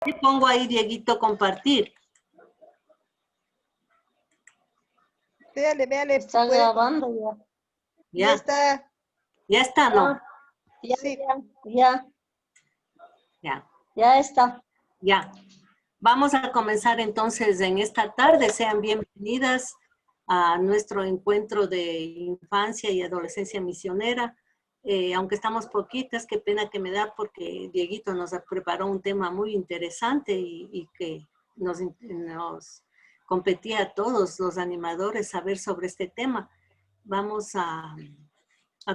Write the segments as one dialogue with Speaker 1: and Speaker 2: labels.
Speaker 1: Y pongo ahí, Dieguito, compartir.
Speaker 2: Véale.
Speaker 3: Está grabando ya.
Speaker 2: Ya está.
Speaker 1: Ya está, ¿no?
Speaker 3: Ya,
Speaker 2: Sí.
Speaker 3: ya está.
Speaker 1: Ya. Vamos a comenzar entonces en esta tarde. Sean bienvenidas a nuestro encuentro de infancia y adolescencia misionera. Aunque estamos poquitas, qué pena que me da porque Dieguito nos preparó un tema muy interesante y que nos competía a todos los animadores saber sobre este tema. Vamos a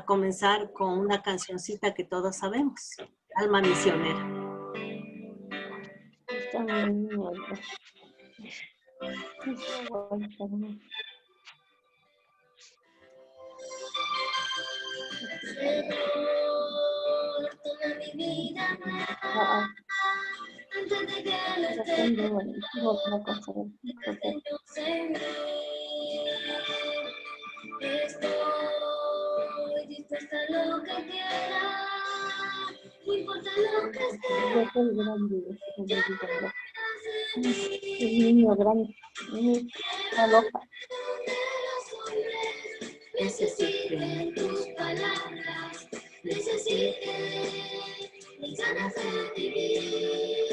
Speaker 1: comenzar con una cancioncita que todos sabemos, Alma Misionera.
Speaker 3: Está muy bien.
Speaker 4: Toma mi vida antes de que la estoy dispuesta a lo que quiera, no importa lo que sea.
Speaker 3: El niño grande, está loca.
Speaker 4: Necesiten tus palabras, necesiten mis ganas de vivir.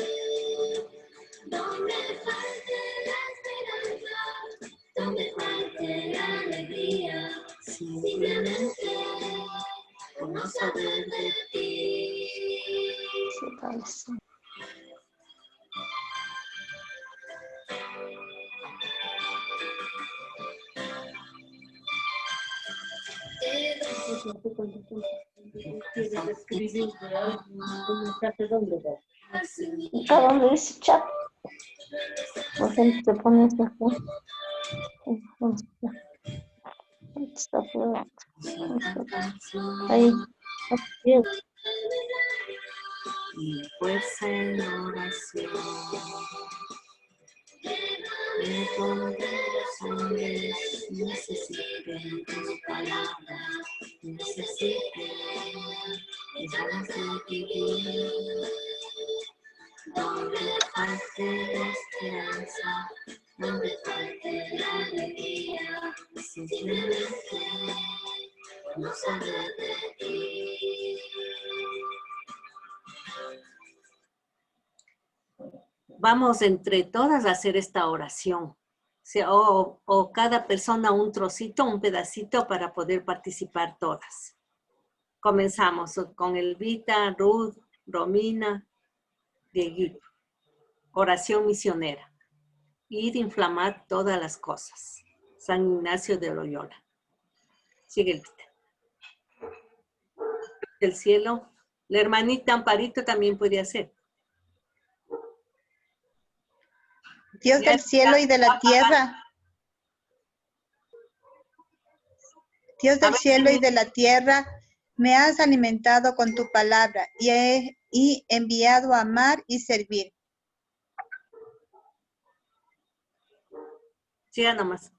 Speaker 4: Donde falte la esperanza, donde falte la alegría, simplemente por no saber de ti.
Speaker 3: Se parece. ¿A dónde dice chat? La gente se pone esto aquí. Está peor. Ahí.
Speaker 1: Y fuerza en oración. De donde los hombres necesiten tus palabras, necesiten mis ganas de vivir. Donde falte la esperanza, donde falte la alegría, simplemente no saber de ti. Vamos entre todas a hacer esta oración. O cada persona un trocito, un pedacito para poder participar todas. Comenzamos con Elvita, Ruth, Romina, Dieguito. Oración misionera. Ir a inflamar todas las cosas. San Ignacio de Loyola. Sigue Elvita. El cielo. La hermanita Amparito también puede hacer.
Speaker 2: Dios del cielo y de la tierra. Dios del cielo y de la tierra, me has alimentado con tu palabra y enviado a amar y servir.
Speaker 1: Siga nomás.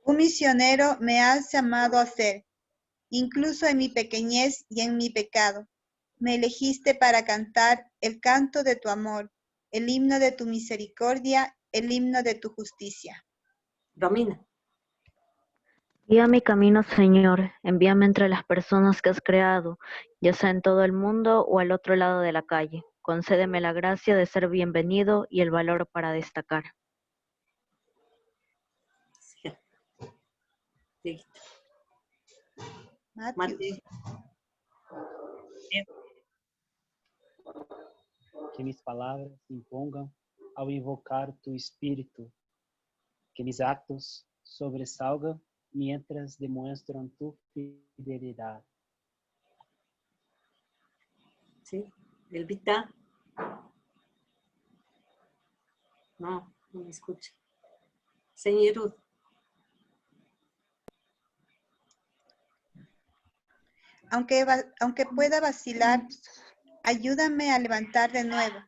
Speaker 2: Un misionero me has llamado a ser, incluso en mi pequeñez y en mi pecado. Me elegiste para cantar el canto de tu amor, el himno de tu misericordia, el himno de tu justicia.
Speaker 1: Romina.
Speaker 5: Guía mi camino, Señor, envíame entre las personas que has creado, ya sea en todo el mundo o al otro lado de la calle. Concédeme la gracia de ser bienvenido y el valor para destacar.
Speaker 1: Sí.
Speaker 2: Matthews.
Speaker 6: Que mis palabras impongan ao invocar tu espírito, que mis actos sobresalgan mientras demuestran tu fidelidad.
Speaker 1: Sí, Elvita. No me escucha. Señor Ruth.
Speaker 2: Aunque pueda vacilar, ayúdame a levantar de nuevo,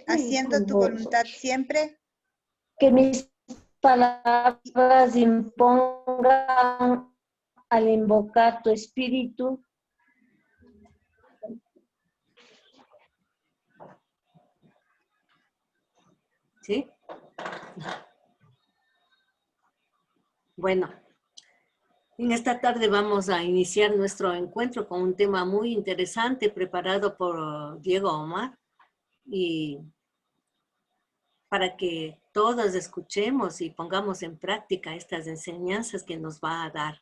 Speaker 2: haciendo tu voluntad siempre.
Speaker 3: Que mis palabras impongan al invocar tu espíritu.
Speaker 1: ¿Sí? Bueno, en esta tarde vamos a iniciar nuestro encuentro con un tema muy interesante preparado por Diego Omar y para que todos escuchemos y pongamos en práctica estas enseñanzas que nos va a dar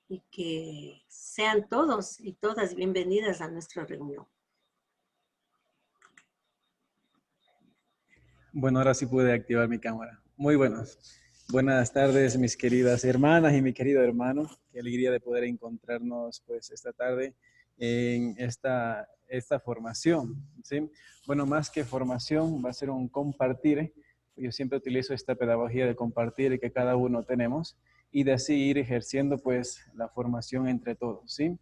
Speaker 1: y que sean todos y todas bienvenidas a nuestra reunión.
Speaker 7: Bueno, ahora sí pude activar mi cámara. Muy buenas. Buenas tardes, mis queridas hermanas y mi querido hermano. Qué alegría de poder encontrarnos pues esta tarde en esta formación, ¿sí? Bueno, más que formación, va a ser un compartir. Yo siempre utilizo esta pedagogía de compartir que cada uno tenemos y de así ir ejerciendo pues la formación entre todos, ¿sí?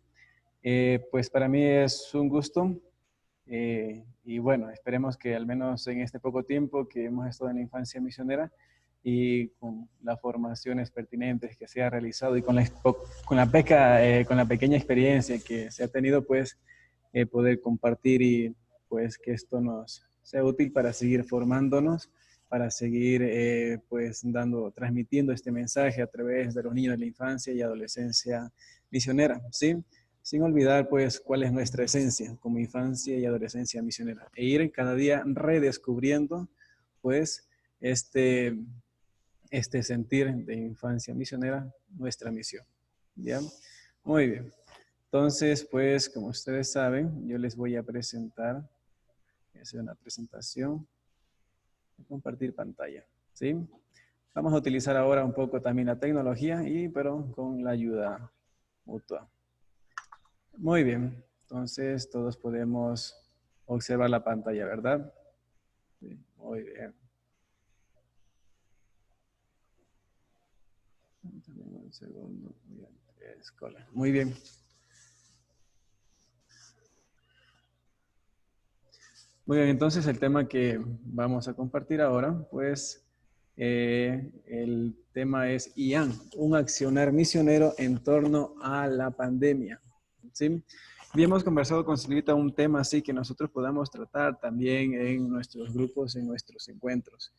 Speaker 7: Pues para mí es un gusto. Y bueno, esperemos que al menos en este poco tiempo que hemos estado en la infancia misionera y con las formaciones pertinentes que se ha realizado y con la pequeña experiencia que se ha tenido, pues poder compartir y pues que esto nos sea útil para seguir formándonos, para seguir pues transmitiendo este mensaje a través de los niños de la infancia y adolescencia misionera, ¿sí? Sin olvidar, pues, cuál es nuestra esencia como infancia y adolescencia misionera. E ir cada día redescubriendo, pues, este sentir de infancia misionera, nuestra misión. ¿Ya? Muy bien. Entonces, pues, como ustedes saben, yo les voy a presentar, voy a hacer una presentación, compartir pantalla, ¿sí? Vamos a utilizar ahora un poco también la tecnología, pero con la ayuda mutua. Muy bien, entonces todos podemos observar la pantalla, ¿verdad? Sí, muy bien. Un segundo. Muy bien. Muy bien, entonces el tema que vamos a compartir ahora, pues el tema es IAN, un accionar misionero en torno a la pandemia. ¿Sí? Y hemos conversado con Silvita un tema así que nosotros podamos tratar también en nuestros grupos, en nuestros encuentros.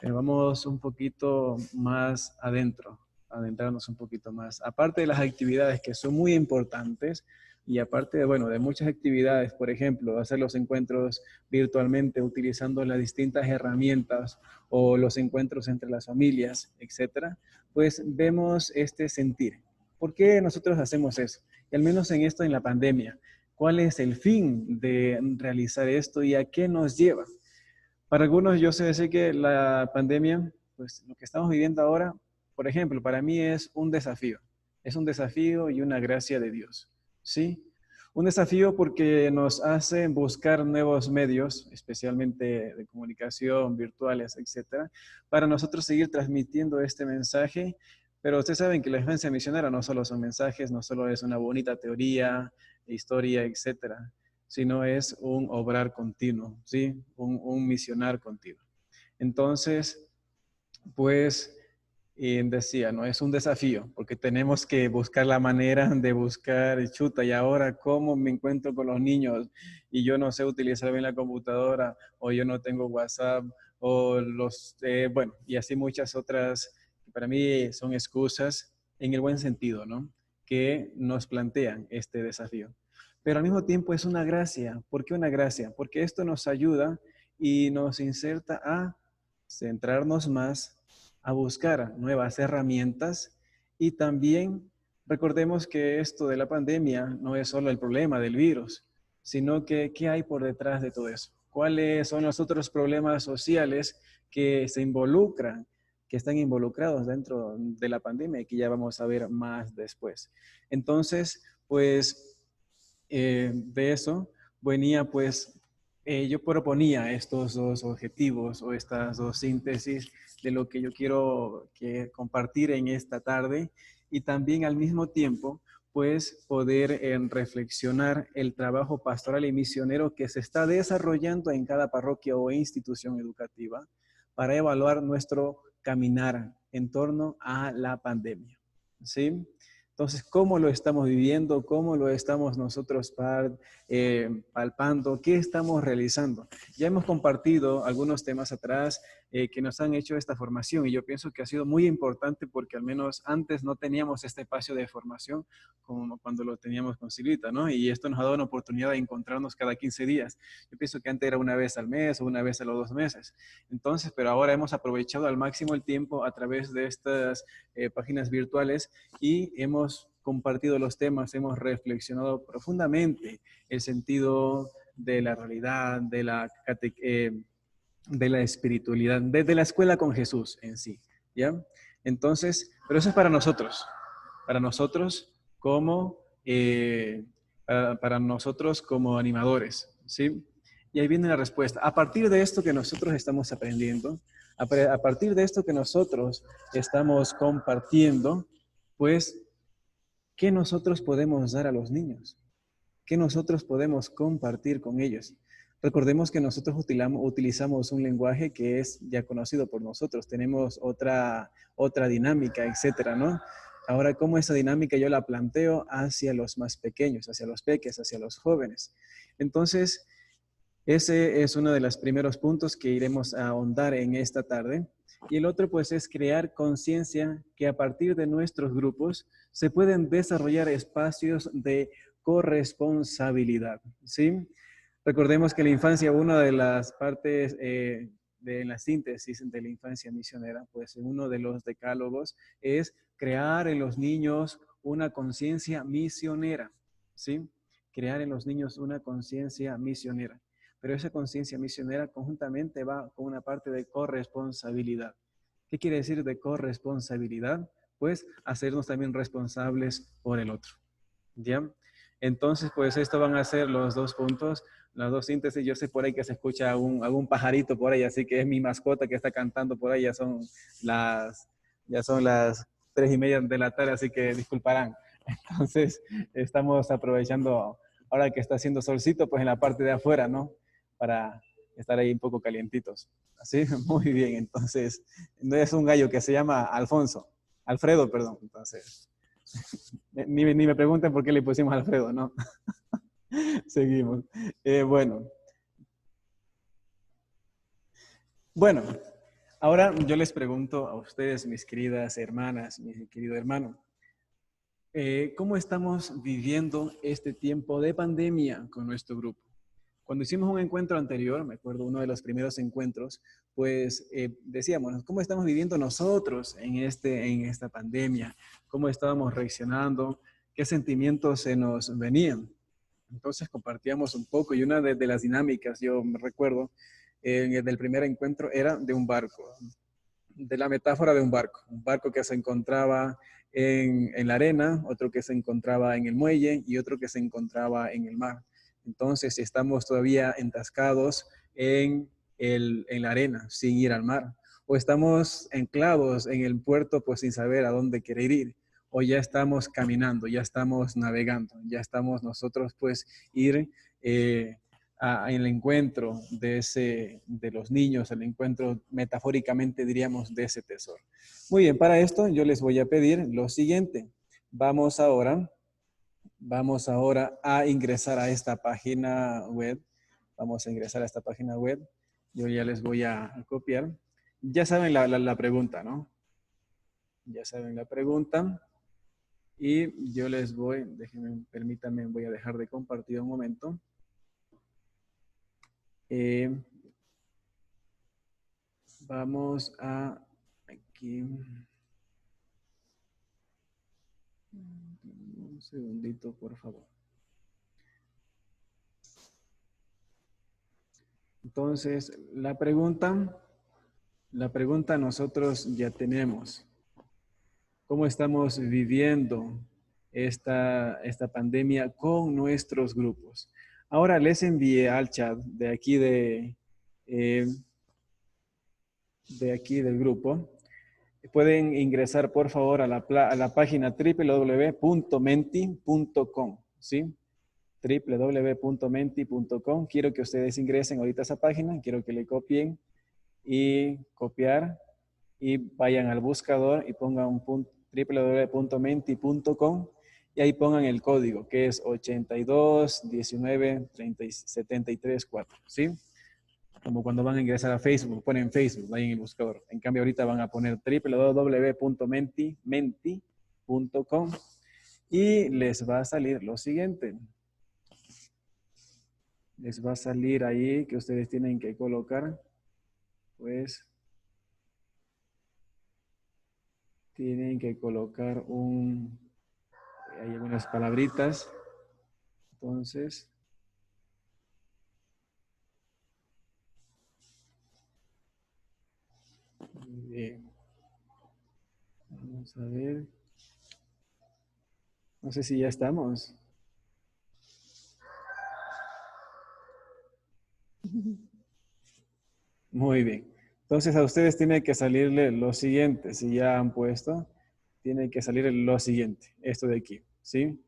Speaker 7: Vamos un poquito más adentro, adentrarnos un poquito más. Aparte de las actividades que son muy importantes y aparte de, bueno, de muchas actividades, por ejemplo, hacer los encuentros virtualmente utilizando las distintas herramientas o los encuentros entre las familias, etcétera, pues vemos este sentir. ¿Por qué nosotros hacemos eso? Y al menos en esto, en la pandemia, ¿cuál es el fin de realizar esto y a qué nos lleva? Para algunos yo sé decir que la pandemia, pues lo que estamos viviendo ahora, por ejemplo, para mí es un desafío. Es un desafío y una gracia de Dios, ¿sí? Un desafío porque nos hace buscar nuevos medios, especialmente de comunicación, virtuales, etcétera, para nosotros seguir transmitiendo este mensaje. Pero ustedes saben que la infancia misionera no solo son mensajes, no solo es una bonita teoría, historia, etcétera, sino es un obrar continuo, ¿sí? Un misionar continuo. Entonces, pues, decía, ¿no? Es un desafío, porque tenemos que buscar la manera de buscar, chuta, y ahora, ¿cómo me encuentro con los niños? Y yo no sé utilizar bien la computadora, o yo no tengo WhatsApp, o bueno, y así muchas otras, que para mí son excusas en el buen sentido, ¿no? Que nos plantean este desafío. Pero al mismo tiempo es una gracia. ¿Por qué una gracia? Porque esto nos ayuda y nos inserta a centrarnos más, a buscar nuevas herramientas y también recordemos que esto de la pandemia no es solo el problema del virus, sino que ¿qué hay por detrás de todo eso? ¿Cuáles son los otros problemas sociales que se involucran, que están involucrados dentro de la pandemia y que ya vamos a ver más después? Entonces, pues de eso venía pues, yo proponía estos dos objetivos o estas dos síntesis de lo que yo quiero compartir en esta tarde y también al mismo tiempo pues poder reflexionar el trabajo pastoral y misionero que se está desarrollando en cada parroquia o institución educativa para evaluar nuestro caminar en torno a la pandemia, ¿sí? Entonces, ¿cómo lo estamos viviendo? ¿Cómo lo estamos nosotros palpando? ¿Qué estamos realizando? Ya hemos compartido algunos temas atrás que nos han hecho esta formación y yo pienso que ha sido muy importante porque al menos antes no teníamos este espacio de formación como cuando lo teníamos con Silvita, ¿no? Y esto nos ha dado una oportunidad de encontrarnos cada 15 días. Yo pienso que antes era una vez al mes o una vez a los 2 meses. Entonces, pero ahora hemos aprovechado al máximo el tiempo a través de estas páginas virtuales y hemos compartido los temas, hemos reflexionado profundamente el sentido de la realidad, de la espiritualidad, desde la escuela con Jesús en sí, ¿ya? Entonces, pero eso es para nosotros como, para nosotros como animadores, ¿sí? Y ahí viene la respuesta. A partir de esto que nosotros estamos aprendiendo, a partir de esto que nosotros estamos compartiendo, pues, ¿qué nosotros podemos dar a los niños? ¿Qué nosotros podemos compartir con ellos? Recordemos que nosotros utilizamos un lenguaje que es ya conocido por nosotros. Tenemos otra dinámica, etcétera, ¿no? Ahora, ¿cómo esa dinámica yo la planteo hacia los más pequeños, hacia los peques, hacia los jóvenes? Entonces, ese es uno de los primeros puntos que iremos a ahondar en esta tarde. Y el otro, pues, es crear conciencia que a partir de nuestros grupos se pueden desarrollar espacios de corresponsabilidad, ¿sí? Recordemos que la infancia, una de las partes de la síntesis de la infancia misionera, pues uno de los decálogos es crear en los niños una conciencia misionera, ¿sí? Crear en los niños una conciencia misionera. Pero esa conciencia misionera conjuntamente va con una parte de corresponsabilidad. ¿Qué quiere decir de corresponsabilidad? Pues hacernos también responsables por el otro, ¿ya? Entonces, pues esto van a ser los dos puntos, las dos síntesis. Yo sé por ahí que se escucha algún pajarito por ahí, así que es mi mascota que está cantando por ahí. Ya son las 3:30 de la tarde, así que disculparán. Entonces, estamos aprovechando, ahora que está haciendo solcito, pues en la parte de afuera, ¿no? Para estar ahí un poco calientitos. ¿Así? Muy bien, entonces, no es un gallo que se llama Alfredo, perdón. Entonces, ni me pregunten por qué le pusimos Alfredo, ¿no? Seguimos. Bueno, ahora yo les pregunto a ustedes, mis queridas hermanas, mi querido hermano, ¿cómo estamos viviendo este tiempo de pandemia con nuestro grupo? Cuando hicimos un encuentro anterior, me acuerdo uno de los primeros encuentros, pues decíamos, ¿cómo estamos viviendo nosotros en esta pandemia? ¿Cómo estábamos reaccionando? ¿Qué sentimientos se nos venían? Entonces compartíamos un poco y una de las dinámicas, yo me recuerdo, del primer encuentro era de un barco, de la metáfora de un barco que se encontraba en la arena, otro que se encontraba en el muelle y otro que se encontraba en el mar. Entonces estamos todavía entascados en la arena, sin ir al mar. O estamos anclados en el puerto, pues sin saber a dónde querer ir. O ya estamos caminando, ya estamos navegando, ya estamos nosotros, pues, ir en el encuentro de los niños, el encuentro metafóricamente diríamos de ese tesoro. Muy bien, para esto yo les voy a pedir lo siguiente. Vamos ahora a ingresar a esta página web. Vamos a ingresar a esta página web. Yo ya les voy a copiar. Ya saben la pregunta, ¿no? Ya saben la pregunta. Y yo les voy, permítanme, voy a dejar de compartir un momento. Vamos a aquí. Un segundito, por favor. Entonces, la pregunta nosotros ya tenemos. ¿Cómo estamos viviendo esta pandemia con nuestros grupos? Ahora les envié al chat de aquí del grupo. Pueden ingresar, por favor, a la página www.menti.com, ¿sí? www.menti.com. Quiero que ustedes ingresen ahorita a esa página, quiero que le copien y copiar y vayan al buscador y pongan un punto www.menti.com y ahí pongan el código que es 82 19 73 4, ¿sí? Como cuando van a ingresar a Facebook, ponen Facebook ahí en el buscador. En cambio ahorita van a poner www.menti.com y les va a salir lo siguiente. Les va a salir ahí que ustedes tienen que colocar, pues, tienen que colocar hay algunas palabritas. Entonces, bien. Vamos a ver. No sé si ya estamos. Muy bien. Entonces a ustedes tiene que salirle lo siguiente. Si ya han puesto, tiene que salir lo siguiente. Esto de aquí, ¿sí?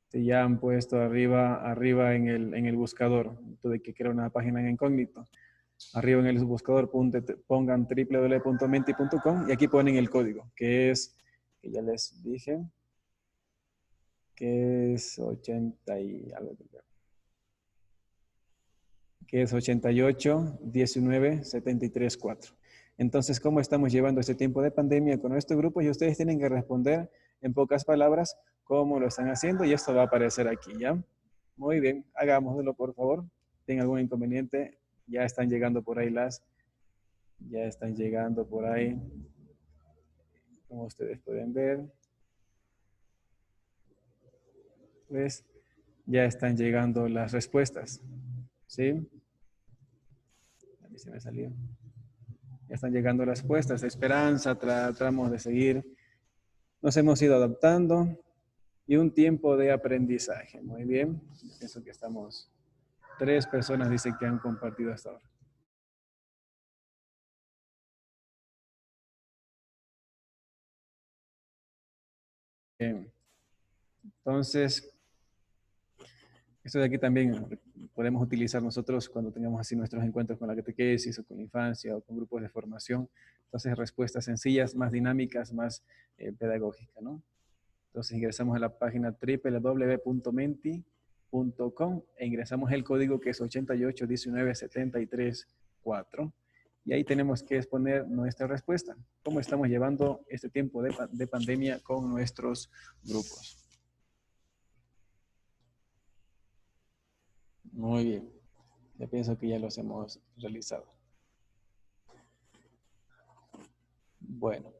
Speaker 7: Si ya han puesto arriba en el buscador, esto de que crea una página en incógnito. Arriba en el buscador pongan www.menti.com y aquí ponen el código, que es, que ya les dije, que es 80 y algo. Que es 88 19 73 4. Entonces, ¿cómo estamos llevando este tiempo de pandemia con nuestro grupo? Y ustedes tienen que responder en pocas palabras cómo lo están haciendo y esto va a aparecer aquí, ¿ya? Muy bien, hagámoslo por favor. ¿Tienen algún inconveniente? Ya están llegando por ahí ya están llegando por ahí, como ustedes pueden ver. Pues ya están llegando las respuestas, ¿sí? A mí se me salió. Ya están llegando las respuestas. Esperanza, tratamos de seguir. Nos hemos ido adaptando y un tiempo de aprendizaje. Muy bien. Yo pienso que estamos, 3 personas dicen que han compartido hasta ahora. Bien. Entonces, esto de aquí también podemos utilizar nosotros cuando tengamos así nuestros encuentros con la catequesis o con la infancia o con grupos de formación. Entonces, respuestas sencillas, más dinámicas, más pedagógicas, ¿no? Entonces, ingresamos a la página www.menti.com e ingresamos el código que es 88 19 73 4. Y ahí tenemos que exponer nuestra respuesta. ¿Cómo estamos llevando este tiempo de pandemia con nuestros grupos? Muy bien. Ya pienso que ya los hemos realizado. Bueno.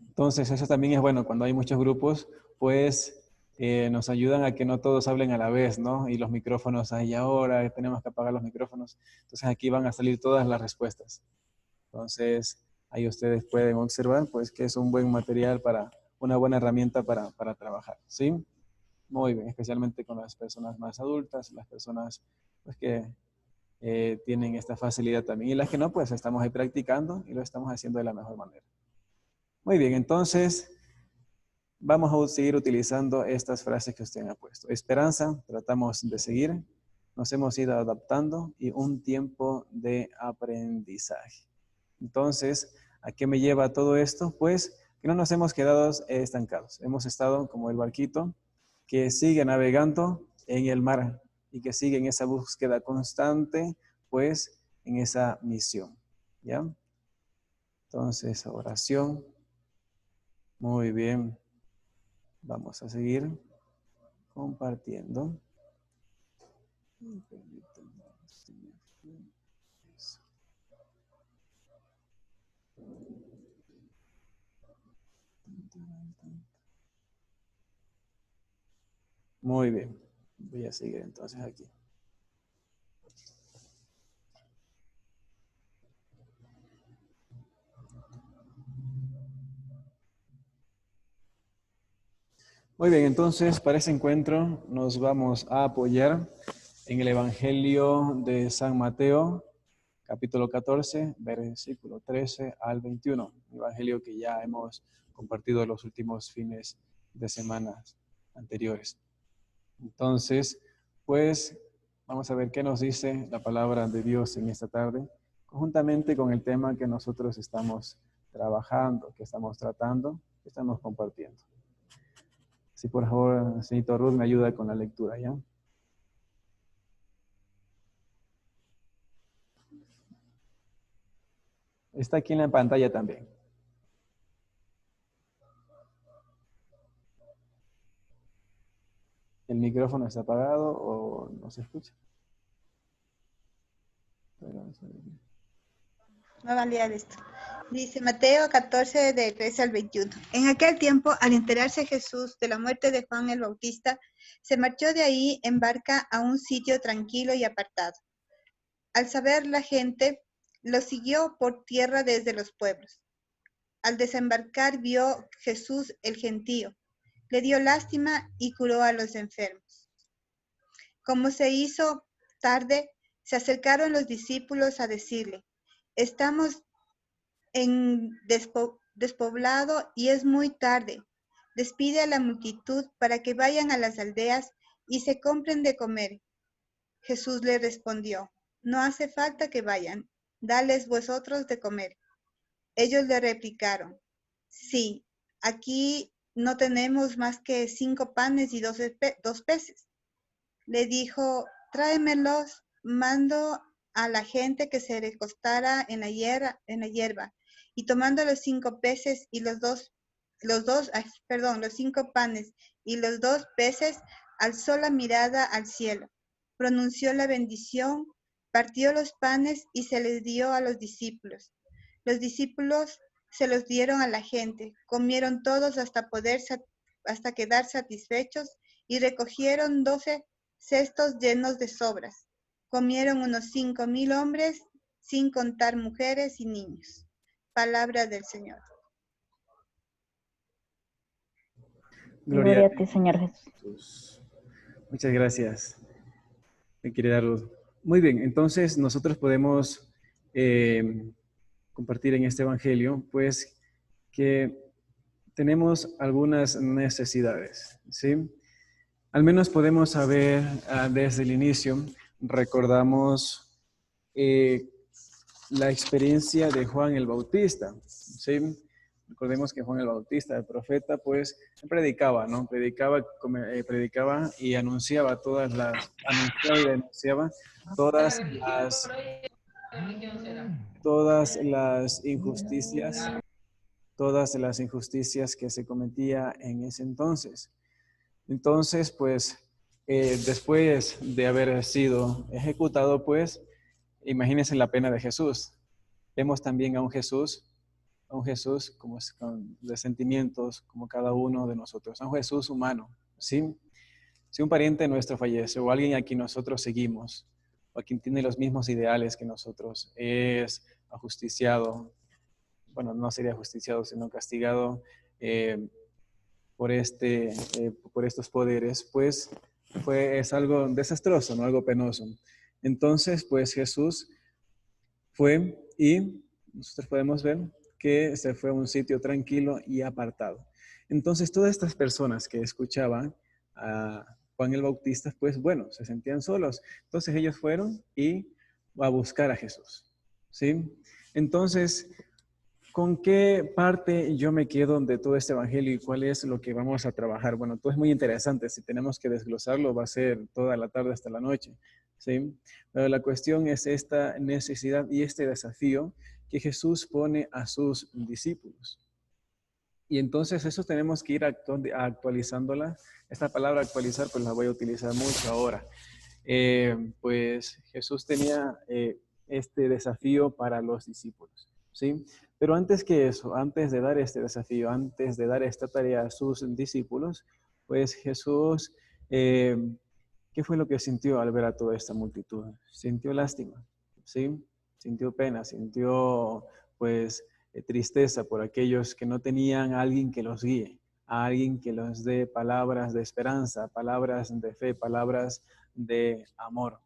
Speaker 7: Entonces, eso también es bueno. Cuando hay muchos grupos, pues nos ayudan a que no todos hablen a la vez, ¿no? Y los micrófonos ahí ahora, tenemos que apagar los micrófonos. Entonces, aquí van a salir todas las respuestas. Entonces, ahí ustedes pueden observar, pues, que es un buen material una buena herramienta para trabajar, ¿sí? Muy bien, especialmente con las personas más adultas, las personas, pues, que tienen esta facilidad también. Y las que no, pues, estamos ahí practicando y lo estamos haciendo de la mejor manera. Muy bien, entonces vamos a seguir utilizando estas frases que usted ha puesto. Esperanza, tratamos de seguir, nos hemos ido adaptando y un tiempo de aprendizaje. Entonces, ¿a qué me lleva todo esto? Pues que no nos hemos quedado estancados. Hemos estado como el barquito que sigue navegando en el mar y que sigue en esa búsqueda constante, pues en esa misión. ¿Ya? Entonces, oración. Muy bien. Vamos a seguir compartiendo. Muy bien. Voy a seguir entonces aquí. Muy bien, entonces para ese encuentro nos vamos a apoyar en el Evangelio de San Mateo, capítulo 14, versículo 13 al 21. Evangelio que ya hemos compartido los últimos fines de semanas anteriores. Entonces, pues vamos a ver qué nos dice la palabra de Dios en esta tarde, conjuntamente con el tema que nosotros estamos trabajando, que estamos tratando, estamos compartiendo. Si por favor, señorito Ruth, me ayuda con la lectura, ¿ya? Está aquí en la pantalla también. ¿El micrófono está apagado o no se escucha?
Speaker 2: No valía esto. Dice Mateo 14, del 13 al 21. En aquel tiempo, al enterarse Jesús de la muerte de Juan el Bautista, se marchó de ahí en barca a un sitio tranquilo y apartado. Al saber la gente, lo siguió por tierra desde los pueblos. Al desembarcar vio Jesús el gentío, le dio lástima y curó a los enfermos. Como se hizo tarde, se acercaron los discípulos a decirle, estamos en despoblado y es muy tarde. Despide a la multitud para que vayan a las aldeas y se compren de comer. Jesús le respondió, no hace falta que vayan, dales vosotros de comer. Ellos le replicaron, sí, aquí no tenemos más que 5 panes y 2 peces. Le dijo, tráemelos, mando a la gente que se recostara en la hierba, y tomando los 5 peces y los 5 panes y los 2 peces, alzó la mirada al cielo, pronunció la bendición, partió los panes y se les dio a los discípulos. Los discípulos se los dieron a la gente, comieron todos hasta quedar satisfechos y recogieron 12 cestos llenos de sobras. Comieron unos 5,000 hombres, sin contar mujeres y niños. Palabra del Señor.
Speaker 3: Gloria a ti, Señor Jesús.
Speaker 7: Muchas gracias, mi querida Ruth. Muy bien, entonces nosotros podemos compartir en este evangelio, pues, que tenemos algunas necesidades, ¿sí? Al menos podemos saber desde el inicio, recordamos la experiencia de Juan el Bautista, ¿sí? Recordemos que Juan el Bautista, el profeta, pues predicaba, ¿no? Predicaba y anunciaba todas las injusticias que se cometía en ese entonces. Entonces, pues, después de haber sido ejecutado, pues, imagínense la pena de Jesús. Vemos también a un Jesús como de sentimientos, como cada uno de nosotros, a un Jesús humano, ¿sí? Si un pariente nuestro fallece o alguien a quien nosotros seguimos, o a quien tiene los mismos ideales que nosotros, es ajusticiado, bueno, no sería ajusticiado, sino castigado por estos poderes, pues es algo desastroso, ¿no? Algo penoso. Entonces, pues Jesús fue y nosotros podemos ver que se fue a un sitio tranquilo y apartado. Entonces, todas estas personas que escuchaban a Juan el Bautista, pues bueno, se sentían solos. Entonces ellos fueron y a buscar a Jesús, ¿sí? Entonces, ¿con qué parte yo me quedo de todo este evangelio y cuál es lo que vamos a trabajar? Bueno, todo es muy interesante. Si tenemos que desglosarlo, va a ser toda la tarde hasta la noche, ¿sí? Pero la cuestión es esta necesidad y este desafío que Jesús pone a sus discípulos. Y entonces eso tenemos que ir actualizándola. Esta palabra actualizar, pues la voy a utilizar mucho ahora. Pues Jesús tenía este desafío para los discípulos, ¿sí? Pero antes que eso, antes de dar este desafío, antes de dar esta tarea a sus discípulos, pues Jesús, ¿qué fue lo que sintió al ver a toda esta multitud? Sintió lástima, ¿sí? Sintió pena, sintió pues tristeza por aquellos que no tenían a alguien que los guíe, a alguien que los dé palabras de esperanza, palabras de fe, palabras de amor.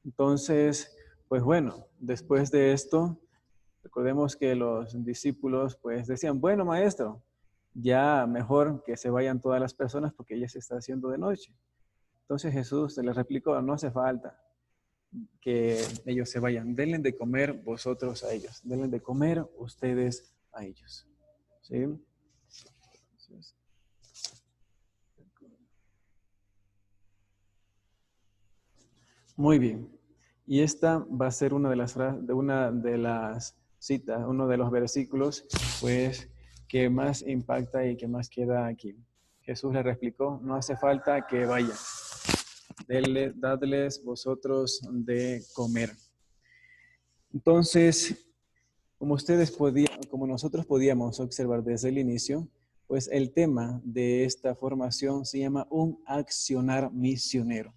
Speaker 7: Entonces, pues bueno, después de esto, recordemos que los discípulos pues decían, bueno, maestro, ya mejor que se vayan todas las personas porque ya se está haciendo de noche. Entonces Jesús les replicó, no hace falta que ellos se vayan, denle de comer vosotros a ellos, denle de comer ustedes a ellos, ¿sí? Muy bien. Y esta va a ser una de las citas, uno de los versículos, pues, que más impacta y que más queda aquí. Jesús le replicó, no hace falta que vayan. Dadles vosotros de comer. Entonces, como nosotros podíamos observar desde el inicio, pues el tema de esta formación se llama un accionar misionero.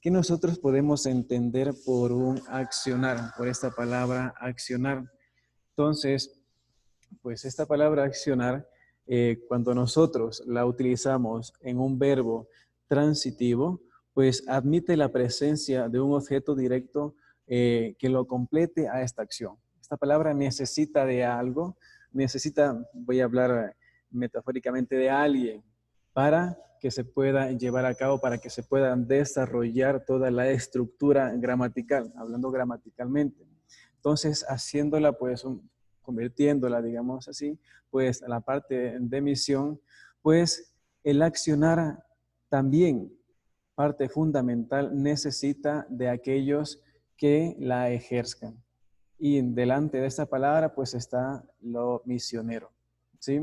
Speaker 7: ¿Qué nosotros podemos entender por un accionar, por esta palabra accionar? Entonces, pues esta palabra accionar, cuando nosotros la utilizamos en un verbo transitivo, pues admite la presencia de un objeto directo que lo complete a esta acción. Esta palabra necesita de algo, voy a hablar metafóricamente de alguien, para que se pueda llevar a cabo, para que se pueda desarrollar toda la estructura gramatical, hablando gramaticalmente. Entonces, haciéndola, pues, convirtiéndola, digamos así, pues, a la parte de misión, pues, el accionar también, parte fundamental, necesita de aquellos que la ejerzcan. Y delante de esta palabra, pues, está lo misionero, ¿sí?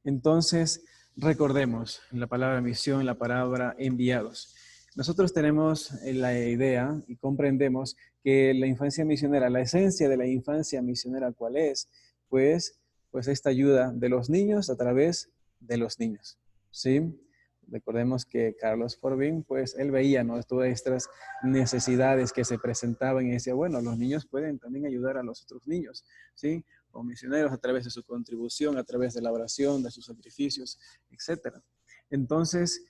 Speaker 7: Entonces, recordemos la palabra misión, la palabra enviados. Nosotros tenemos la idea y comprendemos que la infancia misionera, la esencia de la infancia misionera, ¿cuál es? Pues esta ayuda de los niños a través de los niños, ¿sí? Recordemos que Carlos Forbin, pues él veía, ¿no?, todas estas necesidades que se presentaban y decía, bueno, los niños pueden también ayudar a los otros niños, ¿sí? O misioneros a través de su contribución, a través de la oración, de sus sacrificios, etc. Entonces,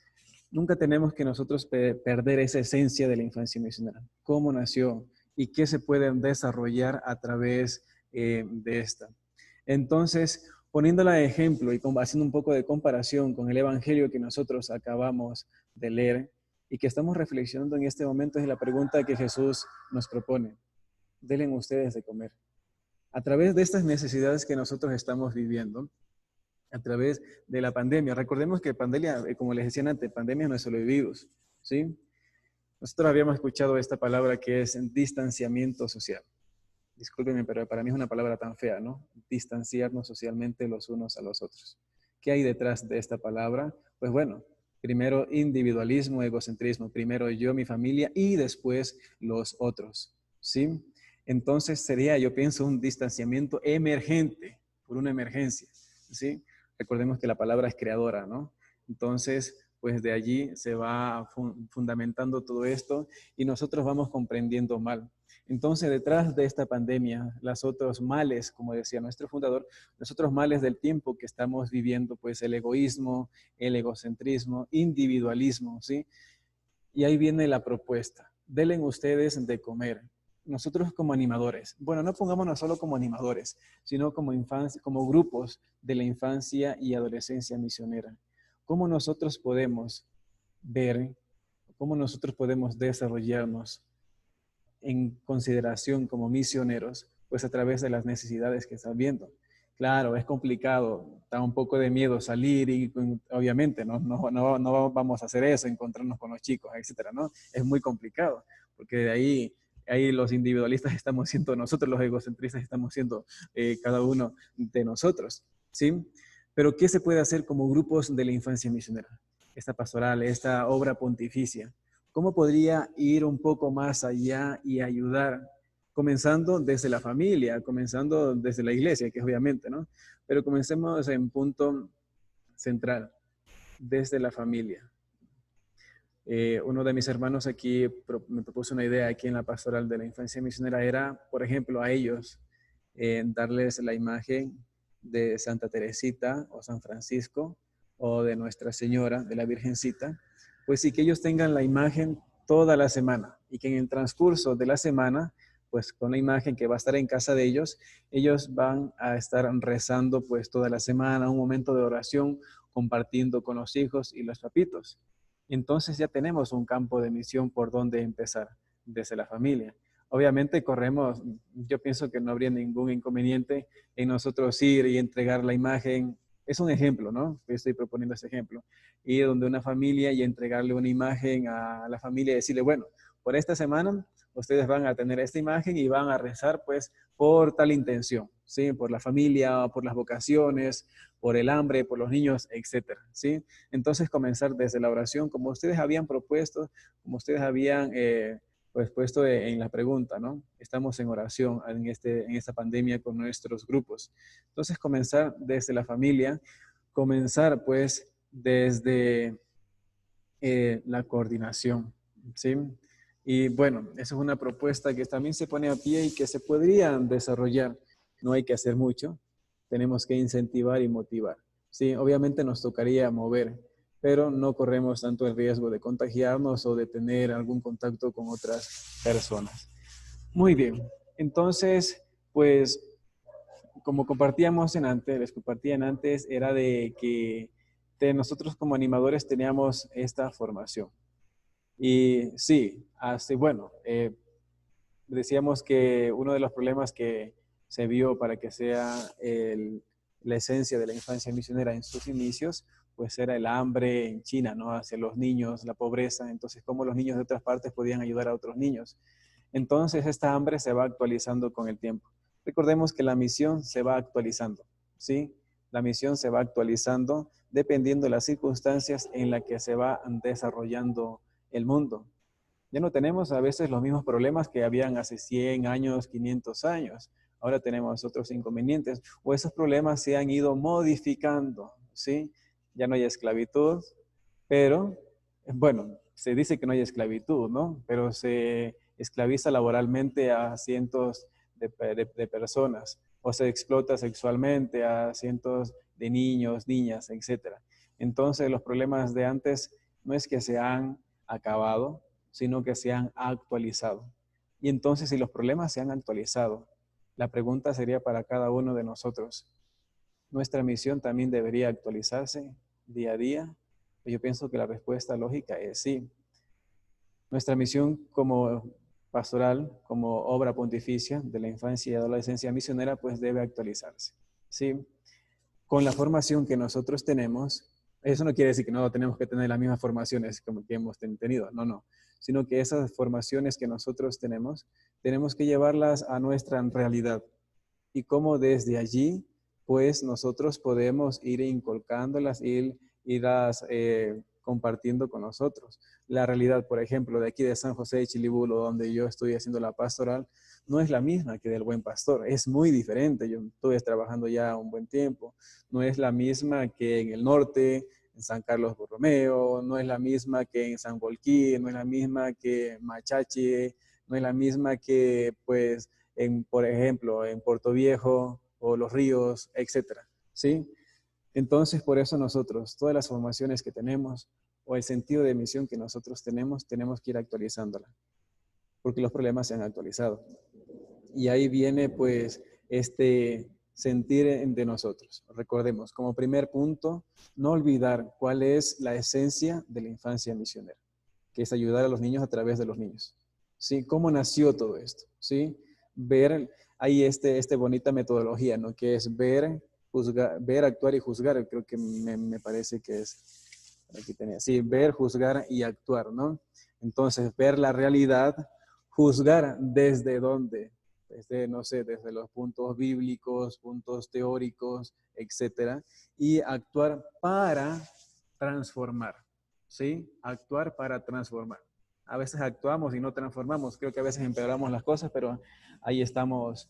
Speaker 7: nunca tenemos que nosotros perder esa esencia de la infancia misionera. ¿Cómo nació y qué se puede desarrollar a través de esta? Entonces, poniéndola de ejemplo y haciendo un poco de comparación con el evangelio que nosotros acabamos de leer y que estamos reflexionando en este momento, es la pregunta que Jesús nos propone. Denle ustedes de comer. A través de estas necesidades que nosotros estamos viviendo, a través de la pandemia. Recordemos que pandemia, como les decía antes, pandemia no es solo el virus, ¿sí? Nosotros habíamos escuchado esta palabra que es distanciamiento social. Discúlpenme, pero para mí es una palabra tan fea, ¿no? Distanciarnos socialmente los unos a los otros. ¿Qué hay detrás de esta palabra? Pues bueno, primero individualismo, egocentrismo. Primero yo, mi familia y después los otros, ¿sí? Entonces sería, yo pienso, un distanciamiento emergente por una emergencia, ¿sí? Recordemos que la palabra es creadora, ¿no? Entonces, pues de allí se va fundamentando todo esto y nosotros vamos comprendiendo mal. Entonces, detrás de esta pandemia, los otros males, como decía nuestro fundador, los otros males del tiempo que estamos viviendo, pues el egoísmo, el egocentrismo, individualismo, ¿sí? Y ahí viene la propuesta. Denle ustedes de comer. Nosotros como animadores, bueno, no pongámonos solo como animadores, sino como como grupos de la infancia y adolescencia misionera. ¿Cómo nosotros podemos ver, cómo nosotros podemos desarrollarnos en consideración como misioneros, pues a través de las necesidades que están viendo? Claro, es complicado, da un poco de miedo salir y obviamente no vamos a hacer eso, encontrarnos con los chicos, etcétera, ¿no? Es muy complicado, porque de ahí los individualistas estamos siendo nosotros, los egocentristas estamos siendo cada uno de nosotros, ¿sí? Pero ¿qué se puede hacer como grupos de la infancia misionera? Esta pastoral, esta obra pontificia, ¿cómo podría ir un poco más allá y ayudar? Comenzando desde la familia, comenzando desde la iglesia, que es obviamente, ¿no? Pero comencemos en punto central, desde la familia. Uno de mis hermanos aquí me propuso una idea aquí en la pastoral de la infancia misionera, era, por ejemplo, a ellos darles la imagen de Santa Teresita o San Francisco o de Nuestra Señora, de la Virgencita, pues sí que ellos tengan la imagen toda la semana y que en el transcurso de la semana, pues con la imagen que va a estar en casa de ellos van a estar rezando pues toda la semana, un momento de oración, compartiendo con los hijos y los papitos. Entonces ya tenemos un campo de misión por donde empezar, desde la familia. Obviamente yo pienso que no habría ningún inconveniente en nosotros ir y entregar la imagen Es un ejemplo, ¿no? Estoy proponiendo ese ejemplo. Ir donde una familia y entregarle una imagen a la familia y decirle, bueno, por esta semana ustedes van a tener esta imagen y van a rezar pues por tal intención, ¿sí? Por la familia, por las vocaciones, por el hambre, por los niños, etcétera, ¿sí? Entonces comenzar desde la oración, como ustedes habían propuesto, como ustedes habían pues puesto en la pregunta, ¿no? Estamos en oración en esta pandemia con nuestros grupos. Entonces comenzar desde la familia, comenzar pues desde la coordinación, ¿sí? Y bueno, esa es una propuesta que también se pone a pie y que se podría desarrollar. No hay que hacer mucho, tenemos que incentivar y motivar. Sí, obviamente nos tocaría mover, pero no corremos tanto el riesgo de contagiarnos o de tener algún contacto con otras personas. Muy bien, entonces, pues, como compartíamos les compartían antes, era de que nosotros como animadores teníamos esta formación. Y sí, bueno, decíamos que uno de los problemas que se vio para que sea la esencia de la infancia misionera en sus inicios, pues era el hambre en China, ¿no? Hacia los niños, la pobreza, entonces cómo los niños de otras partes podían ayudar a otros niños. Entonces esta hambre se va actualizando con el tiempo. Recordemos que la misión se va actualizando, ¿sí? La misión se va actualizando dependiendo de las circunstancias en las que se va desarrollando el mundo. Ya no tenemos a veces los mismos problemas que habían hace 100 años, 500 años. Ahora tenemos otros inconvenientes o esos problemas se han ido modificando, ¿sí? Ya no hay esclavitud, pero, bueno, se dice que no hay esclavitud, ¿no? Pero se esclaviza laboralmente a cientos de personas o se explota sexualmente a cientos de niños, niñas, etc. Entonces los problemas de antes no es que se han acabado, sino que se han actualizado. Y entonces, si los problemas se han actualizado, la pregunta sería para cada uno de nosotros, ¿nuestra misión también debería actualizarse día a día? Yo pienso que la respuesta lógica es sí. Nuestra misión como pastoral, como obra pontificia de la infancia y adolescencia misionera, pues debe actualizarse, ¿sí? Con la formación que nosotros tenemos, eso no quiere decir que no tenemos que tener las mismas formaciones como que hemos tenido, no, sino que esas formaciones que nosotros tenemos que llevarlas a nuestra realidad y cómo desde allí, pues nosotros podemos ir inculcándolas, irlas compartiendo con nosotros. La realidad, por ejemplo, de aquí de San José de Chilibulo, donde yo estoy haciendo la pastoral, no es la misma que del Buen Pastor, es muy diferente. Yo estuve trabajando ya un buen tiempo, no es la misma que en el norte, en San Carlos Borromeo, no es la misma que en San Volquí, no es la misma que en Machachi, no es la misma que, pues, por ejemplo, en Puerto Viejo o Los Ríos, etcétera, ¿sí? Entonces, por eso nosotros, todas las formaciones que tenemos o el sentido de misión que nosotros tenemos que ir actualizándola, porque los problemas se han actualizado. Y ahí viene, pues, este sentir de nosotros. Recordemos, como primer punto, no olvidar cuál es la esencia de la infancia misionera, que es ayudar a los niños a través de los niños. ¿Sí? ¿Cómo nació todo esto? ¿Sí? Ver, hay esta bonita metodología, ¿no? Que es ver, juzgar, ver, actuar y juzgar. Creo que me parece que es, aquí tenía, sí, ver, juzgar y actuar, ¿no? Entonces, ver la realidad, juzgar desde dónde, desde, no sé, desde los puntos bíblicos, puntos teóricos, etcétera, y actuar para transformar, ¿sí? Actuar para transformar. A veces actuamos y no transformamos. Creo que a veces empeoramos las cosas, pero ahí estamos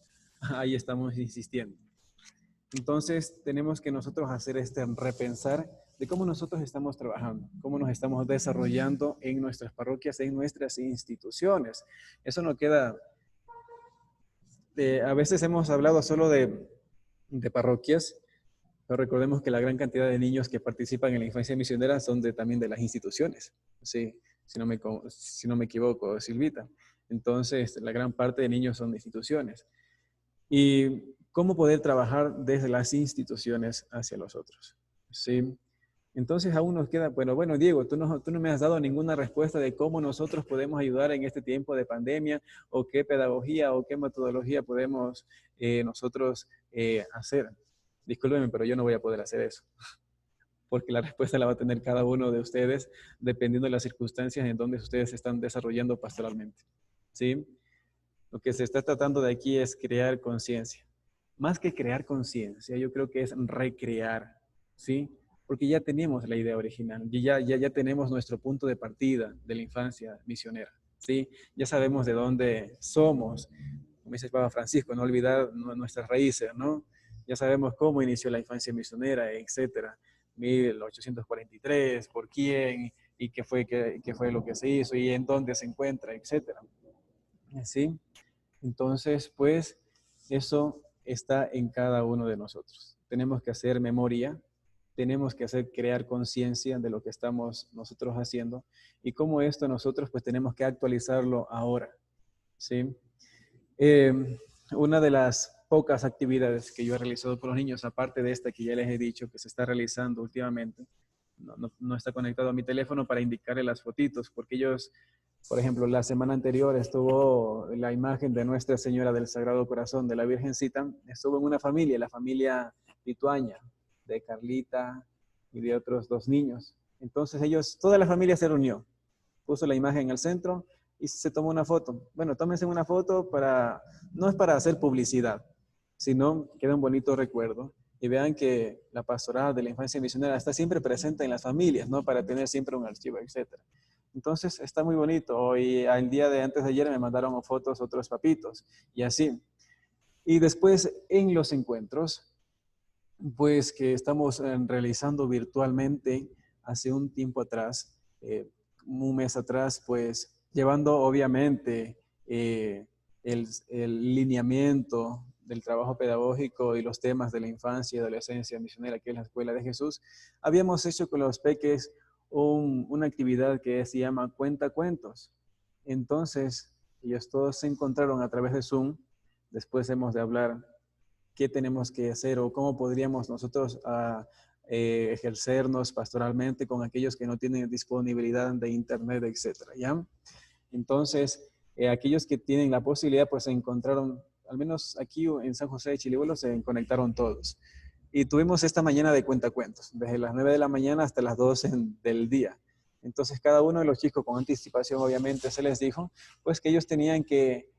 Speaker 7: insistiendo. Entonces, tenemos que nosotros hacer repensar de cómo nosotros estamos trabajando, cómo nos estamos desarrollando en nuestras parroquias, en nuestras instituciones. Eso no queda... a veces hemos hablado solo de parroquias, pero recordemos que la gran cantidad de niños que participan en la infancia misionera son también de las instituciones, ¿sí? Si no me equivoco, Silvita. Entonces, la gran parte de niños son de instituciones. ¿Y cómo poder trabajar desde las instituciones hacia los otros? ¿Sí? Entonces, aún nos queda, bueno, Diego, tú no me has dado ninguna respuesta de cómo nosotros podemos ayudar en este tiempo de pandemia, o qué pedagogía o qué metodología podemos nosotros hacer. Discúlpenme, pero yo no voy a poder hacer eso, porque la respuesta la va a tener cada uno de ustedes dependiendo de las circunstancias en donde ustedes se están desarrollando pastoralmente, ¿sí? Lo que se está tratando de aquí es crear conciencia. Más que crear conciencia, yo creo que es recrear, ¿sí? Porque ya teníamos la idea original, y ya tenemos nuestro punto de partida de la infancia misionera, ¿sí? Ya sabemos de dónde somos, como dice el Papa Francisco, no olvidar nuestras raíces, ¿no? Ya sabemos cómo inició la infancia misionera, etcétera. 1843, por quién, y qué fue lo que se hizo, y en dónde se encuentra, etcétera. ¿Sí? Entonces, pues, eso está en cada uno de nosotros. Tenemos que hacer memoria, tenemos que crear conciencia de lo que estamos nosotros haciendo, y cómo esto nosotros, pues, tenemos que actualizarlo ahora, ¿sí? Una de las pocas actividades que yo he realizado con los niños, aparte de esta que ya les he dicho que se está realizando últimamente, no está conectado a mi teléfono para indicarle las fotitos, porque ellos, por ejemplo, la semana anterior estuvo la imagen de Nuestra Señora del Sagrado Corazón de la Virgencita, estuvo en una familia, la familia Pituaña, de Carlita y de otros 2 niños. Entonces toda la familia se reunió, puso la imagen en el centro y se tomó una foto. Bueno, tómense una foto no es para hacer publicidad, sino queda un bonito recuerdo. Y vean que la pastoral de la infancia misionera está siempre presente en las familias, ¿no? Para tener siempre un archivo, etc. Entonces, está muy bonito. Y el día de antes de ayer me mandaron fotos otros papitos, y así. Y después, en los encuentros, pues que estamos realizando virtualmente hace un tiempo atrás, un mes atrás, pues llevando obviamente el lineamiento del trabajo pedagógico y los temas de la infancia y adolescencia misionera, que es la Escuela de Jesús, habíamos hecho con los peques una actividad que se llama Cuenta Cuentos. Entonces, ellos todos se encontraron a través de Zoom. Después hemos de hablar qué tenemos que hacer o cómo podríamos nosotros ejercernos pastoralmente con aquellos que no tienen disponibilidad de internet, etcétera, ¿ya? Entonces, aquellos que tienen la posibilidad, pues se encontraron, al menos aquí en San José de Chilihuelo, se conectaron todos. Y tuvimos esta mañana de cuentacuentos, desde las 9 de la mañana hasta las 12 del día. Entonces, cada uno de los chicos, con anticipación, obviamente, se les dijo, pues que ellos tenían que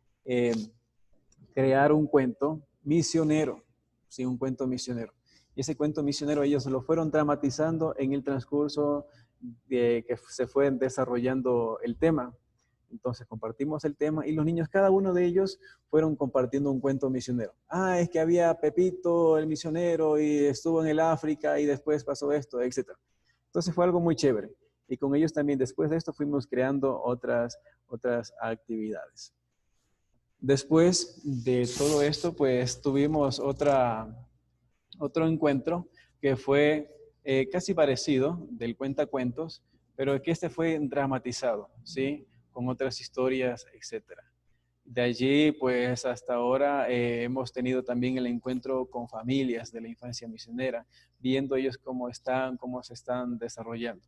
Speaker 7: crear un cuento misionero, sí, un cuento misionero. Y ese cuento misionero ellos lo fueron dramatizando en el transcurso de que se fue desarrollando el tema. Entonces compartimos el tema y los niños, cada uno de ellos, fueron compartiendo un cuento misionero. Ah, es que había Pepito, el misionero, y estuvo en el África y después pasó esto, etc. Entonces fue algo muy chévere. Y con ellos también, después de esto, fuimos creando otras actividades. Después de todo esto, pues tuvimos otro encuentro que fue casi parecido, del cuentacuentos, pero que este fue dramatizado, ¿sí? Con otras historias, etc. De allí, pues hasta ahora hemos tenido también el encuentro con familias de la infancia misionera, viendo ellos cómo se están desarrollando.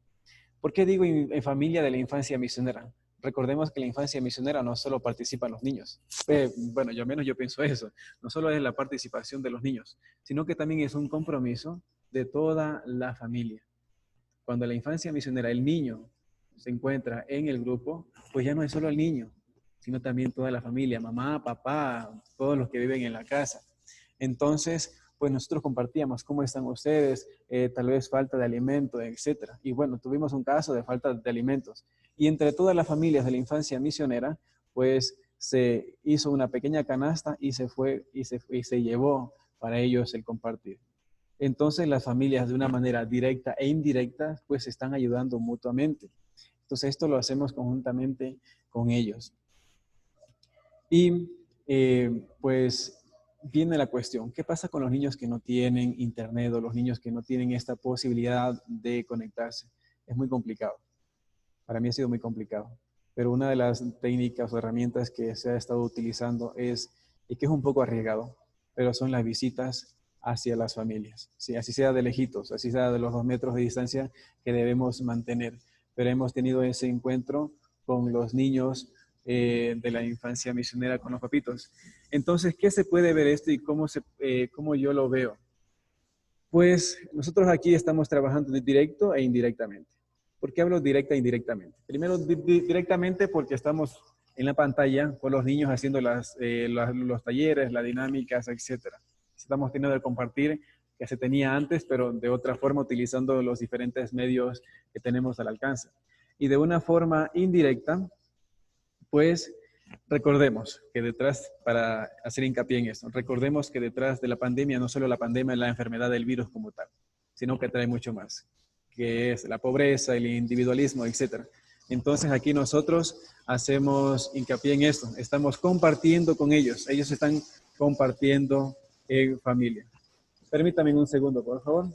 Speaker 7: ¿Por qué digo en familia de la infancia misionera? Recordemos que la infancia misionera no solo participan los niños. Bueno, yo al menos yo pienso eso. No solo es la participación de los niños, sino que también es un compromiso de toda la familia. Cuando la infancia misionera, el niño se encuentra en el grupo, pues ya no es solo el niño, sino también toda la familia, mamá, papá, todos los que viven en la casa. Entonces, pues nosotros compartíamos cómo están ustedes, tal vez falta de alimento, etc. Y bueno, tuvimos un caso de falta de alimentos. Y entre todas las familias de la infancia misionera, pues se hizo una pequeña canasta y se llevó para ellos el compartir. Entonces las familias de una manera directa e indirecta, pues se están ayudando mutuamente. Entonces esto lo hacemos conjuntamente con ellos. Y pues viene la cuestión, ¿qué pasa con los niños que no tienen internet o los niños que no tienen esta posibilidad de conectarse? Es muy complicado. Para mí ha sido muy complicado. Pero una de las técnicas o herramientas que se ha estado utilizando y que es un poco arriesgado, pero son las visitas hacia las familias. ¿Sí? Así sea de lejitos, así sea de los 2 metros de distancia que debemos mantener. Pero hemos tenido ese encuentro con los niños de la infancia misionera, con los papitos. Entonces, ¿qué se puede ver esto y cómo yo lo veo? Pues nosotros aquí estamos trabajando directo e indirectamente. ¿Por qué hablo directa e indirectamente? Primero, directamente porque estamos en la pantalla con los niños haciendo los talleres, las dinámicas, etcétera. Estamos teniendo que compartir que se tenía antes, pero de otra forma utilizando los diferentes medios que tenemos al alcance. Y de una forma indirecta, pues recordemos que detrás, para hacer hincapié en esto, recordemos que detrás de la pandemia, no solo la pandemia es la enfermedad del virus como tal, sino que trae mucho más, que es la pobreza, el individualismo, etc. Entonces aquí nosotros hacemos hincapié en esto, estamos compartiendo con ellos están compartiendo en familia. Permítame un segundo, por favor.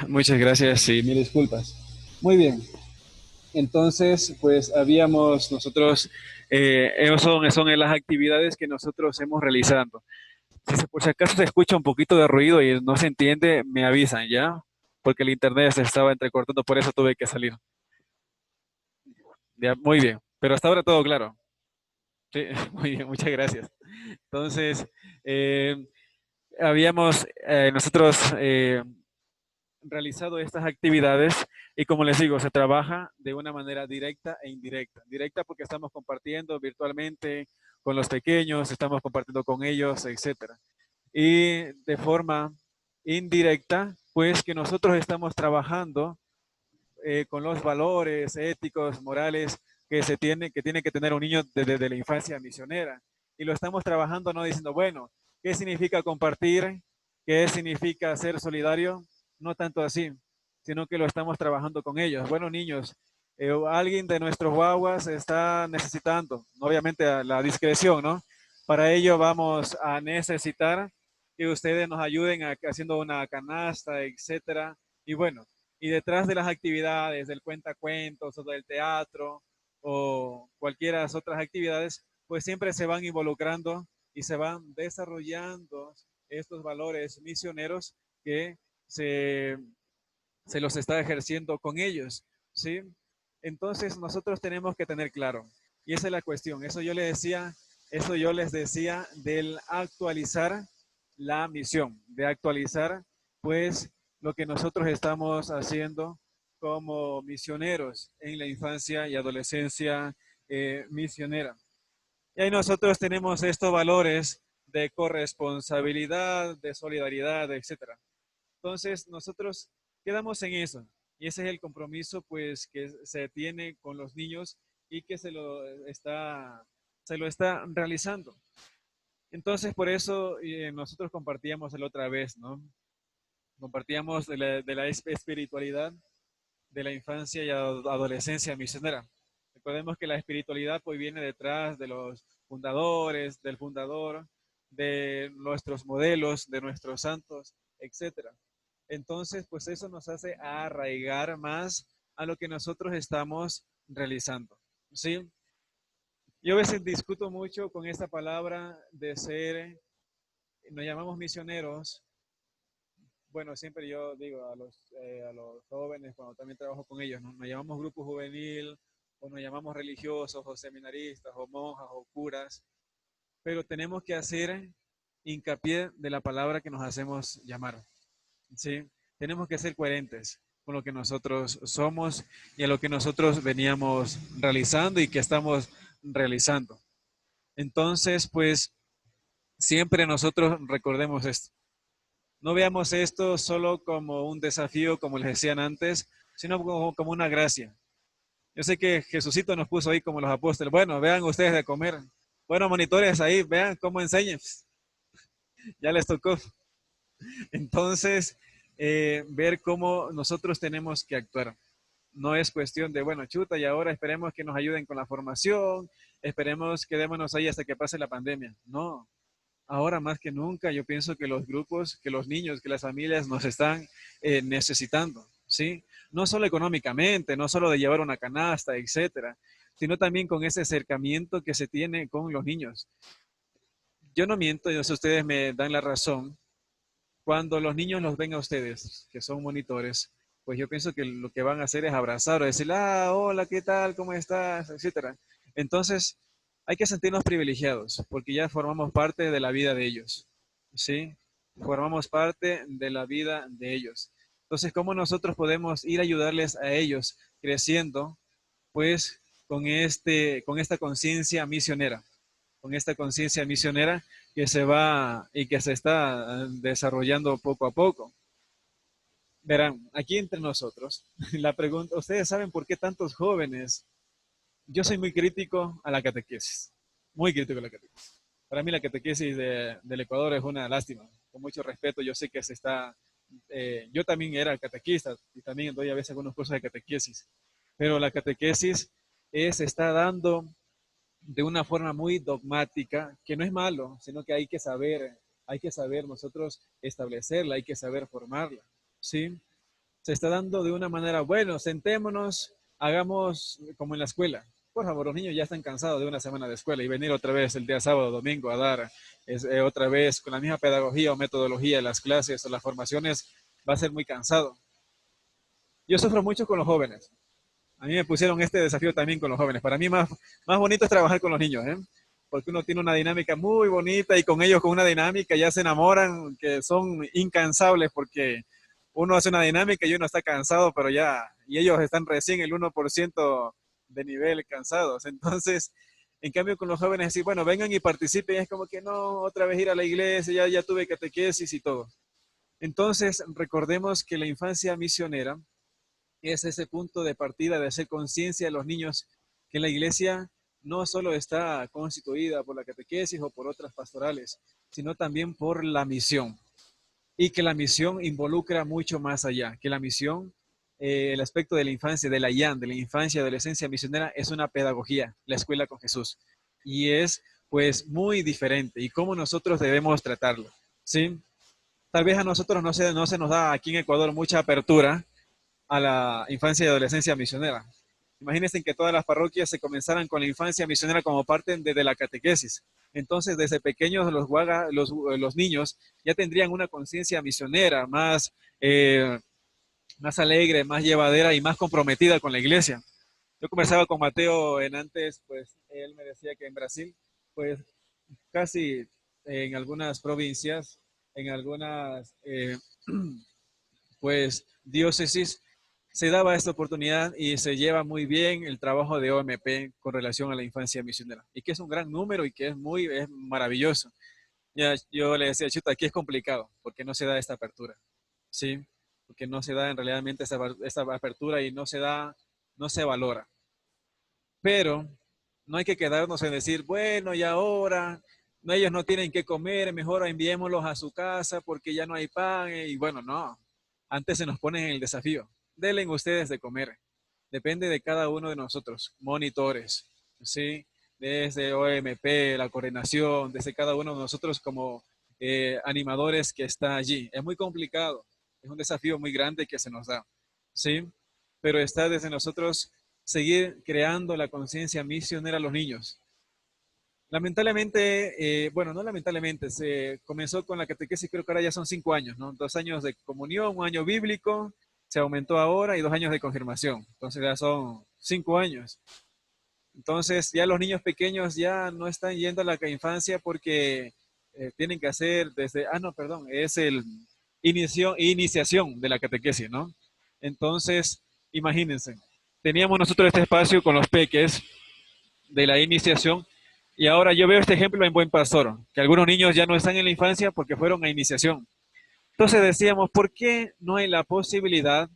Speaker 7: Muchas gracias y mil disculpas. Muy bien. Entonces, pues habíamos nosotros, son las actividades que nosotros hemos realizado. Si por si acaso se escucha un poquito de ruido y no se entiende, me avisan, ¿ya? Porque el internet se estaba entrecortando, por eso tuve que salir. Ya, muy bien, pero hasta ahora todo claro. Sí, muy bien, muchas gracias. Entonces, habíamos nosotros realizado estas actividades y como les digo, se trabaja de una manera directa e indirecta. Directa porque estamos compartiendo virtualmente con los pequeños, estamos compartiendo con ellos, etcétera. Y de forma indirecta, pues que nosotros estamos trabajando con los valores éticos, morales que tiene que tener un niño desde la infancia misionera. Y lo estamos trabajando no diciendo, bueno, ¿qué significa compartir? ¿Qué significa ser solidario? No tanto así, sino que lo estamos trabajando con ellos. Bueno, niños, alguien de nuestros guaguas está necesitando, obviamente a la discreción, ¿no? Para ello vamos a necesitar que ustedes nos ayuden haciendo una canasta, etcétera. Y bueno, y detrás de las actividades del cuentacuentos o del teatro o cualquiera otras actividades, pues siempre se van involucrando y se van desarrollando estos valores misioneros que se los está ejerciendo con ellos, ¿sí? Entonces nosotros tenemos que tener claro, y esa es la cuestión, eso yo les decía del actualizar la misión, de actualizar pues lo que nosotros estamos haciendo como misioneros en la infancia y adolescencia misionera. Y ahí nosotros tenemos estos valores de corresponsabilidad, de solidaridad, etcétera. Entonces, nosotros quedamos en eso. Y ese es el compromiso, pues, que se tiene con los niños y que se lo está realizando. Entonces, por eso nosotros compartíamos la otra vez, ¿no? Compartíamos de la espiritualidad de la infancia y adolescencia misionera. Recordemos que la espiritualidad pues viene detrás de los fundadores, del fundador, de nuestros modelos, de nuestros santos, etcétera. Entonces, pues eso nos hace arraigar más a lo que nosotros estamos realizando, ¿sí? Yo a veces discuto mucho con esta palabra de ser, nos llamamos misioneros. Bueno, siempre yo digo a los jóvenes, cuando también trabajo con ellos, ¿no? Nos llamamos grupo juvenil, o nos llamamos religiosos, o seminaristas, o monjas, o curas, pero tenemos que hacer hincapié de la palabra que nos hacemos llamar, ¿sí? Tenemos que ser coherentes con lo que nosotros somos y a lo que nosotros veníamos realizando y que estamos realizando. Entonces, pues, siempre nosotros recordemos esto. No veamos esto solo como un desafío, como les decían antes, sino como una gracia. Yo sé que Jesucito nos puso ahí como los apóstoles. Bueno, vean ustedes de comer. Bueno, monitores ahí, vean cómo enseñan. Ya les tocó. Entonces, ver cómo nosotros tenemos que actuar. No es cuestión de, bueno, chuta, y ahora esperemos que nos ayuden con la formación, esperemos quedémonos ahí hasta que pase la pandemia. No, ahora más que nunca yo pienso que los grupos, que los niños, que las familias nos están necesitando, ¿sí? No solo económicamente, no solo de llevar una canasta, etcétera, sino también con ese acercamiento que se tiene con los niños. Yo no miento, yo sé, ustedes me dan la razón. Cuando los niños los ven a ustedes, que son monitores, pues yo pienso que lo que van a hacer es abrazar o decir, ah, hola, ¿qué tal? ¿Cómo estás? Etcétera. Entonces, hay que sentirnos privilegiados porque ya formamos parte de la vida de ellos, ¿sí? Formamos parte de la vida de ellos. Entonces, ¿cómo nosotros podemos ir a ayudarles a ellos creciendo, pues, con esta conciencia misionera? Con esta conciencia misionera que se va y que se está desarrollando poco a poco. Verán, aquí entre nosotros, la pregunta, ¿ustedes saben por qué tantos jóvenes? Yo soy muy crítico a la catequesis, muy crítico a la catequesis. Para mí la catequesis del Ecuador es una lástima, con mucho respeto, yo sé que se está, yo también era catequista y también doy a veces algunos cursos de catequesis, pero la catequesis se está dando de una forma muy dogmática, que no es malo, sino que hay que saber nosotros establecerla, hay que saber formarla, ¿sí? Se está dando de una manera, bueno, sentémonos, hagamos como en la escuela. Por favor, los niños ya están cansados de una semana de escuela y venir otra vez el día sábado, domingo a dar otra vez con la misma pedagogía o metodología las clases o las formaciones, va a ser muy cansado. Yo sufro mucho con los jóvenes. A mí me pusieron este desafío también con los jóvenes. Para mí más bonito es trabajar con los niños, ¿eh? Porque uno tiene una dinámica muy bonita y con ellos con una dinámica ya se enamoran, que son incansables porque uno hace una dinámica y uno está cansado, pero ya, y ellos están recién el 1% de nivel cansados. Entonces, en cambio con los jóvenes así, bueno, vengan y participen, es como que no, otra vez ir a la iglesia, ya tuve catequesis y todo. Entonces, recordemos que la infancia misionera es ese punto de partida de hacer conciencia de los niños que la iglesia no solo está constituida por la catequesis o por otras pastorales, sino también por la misión. Y que la misión involucra mucho más allá, que la misión, el aspecto de la infancia, de la IAN, de la infancia y adolescencia misionera, es una pedagogía, la escuela con Jesús. Y es pues muy diferente y cómo nosotros debemos tratarlo, ¿sí? Tal vez a nosotros no se nos da aquí en Ecuador mucha apertura a la infancia y adolescencia misionera. Imagínense que todas las parroquias se comenzaran con la infancia misionera como parte de la catequesis. Entonces, desde pequeños los niños ya tendrían una conciencia misionera más alegre, más llevadera y más comprometida con la iglesia. Yo conversaba con Mateo antes, pues él me decía que en Brasil, pues casi en algunas provincias, en algunas pues diócesis, se daba esta oportunidad y se lleva muy bien el trabajo de OMP con relación a la infancia misionera. Y que es un gran número y que es maravilloso. Ya, yo le decía, chuta, aquí es complicado porque no se da esta apertura, ¿sí? Porque no se da en realidad esta apertura y no se valora. Pero no hay que quedarnos en decir, bueno, y ahora ellos no tienen que comer, mejor enviémoslos a su casa porque ya no hay pan. Y bueno, no. Antes se nos pone en el desafío. Denle ustedes de comer. Depende de cada uno de nosotros, monitores, ¿sí? Desde OMP, la coordinación, desde cada uno de nosotros como animadores que está allí. Es muy complicado, es un desafío muy grande que se nos da, ¿sí? Pero está desde nosotros seguir creando la conciencia misionera a los niños. Lamentablemente, bueno, no lamentablemente, se comenzó con la catequesis, creo que ahora ya son 5 años, ¿no? 2 años de comunión, 1 año bíblico, se aumentó ahora y 2 años de confirmación. Entonces ya son 5 años. Entonces ya los niños pequeños ya no están yendo a la infancia porque tienen que hacer desde, no, perdón, es el iniciación de la catequesis, ¿no? Entonces, imagínense, teníamos nosotros este espacio con los peques de la iniciación
Speaker 8: Y ahora yo veo este ejemplo en Buen Pastor, que algunos niños ya no están en la infancia porque fueron a iniciación. Entonces decíamos, ¿por qué no hay la posibilidad?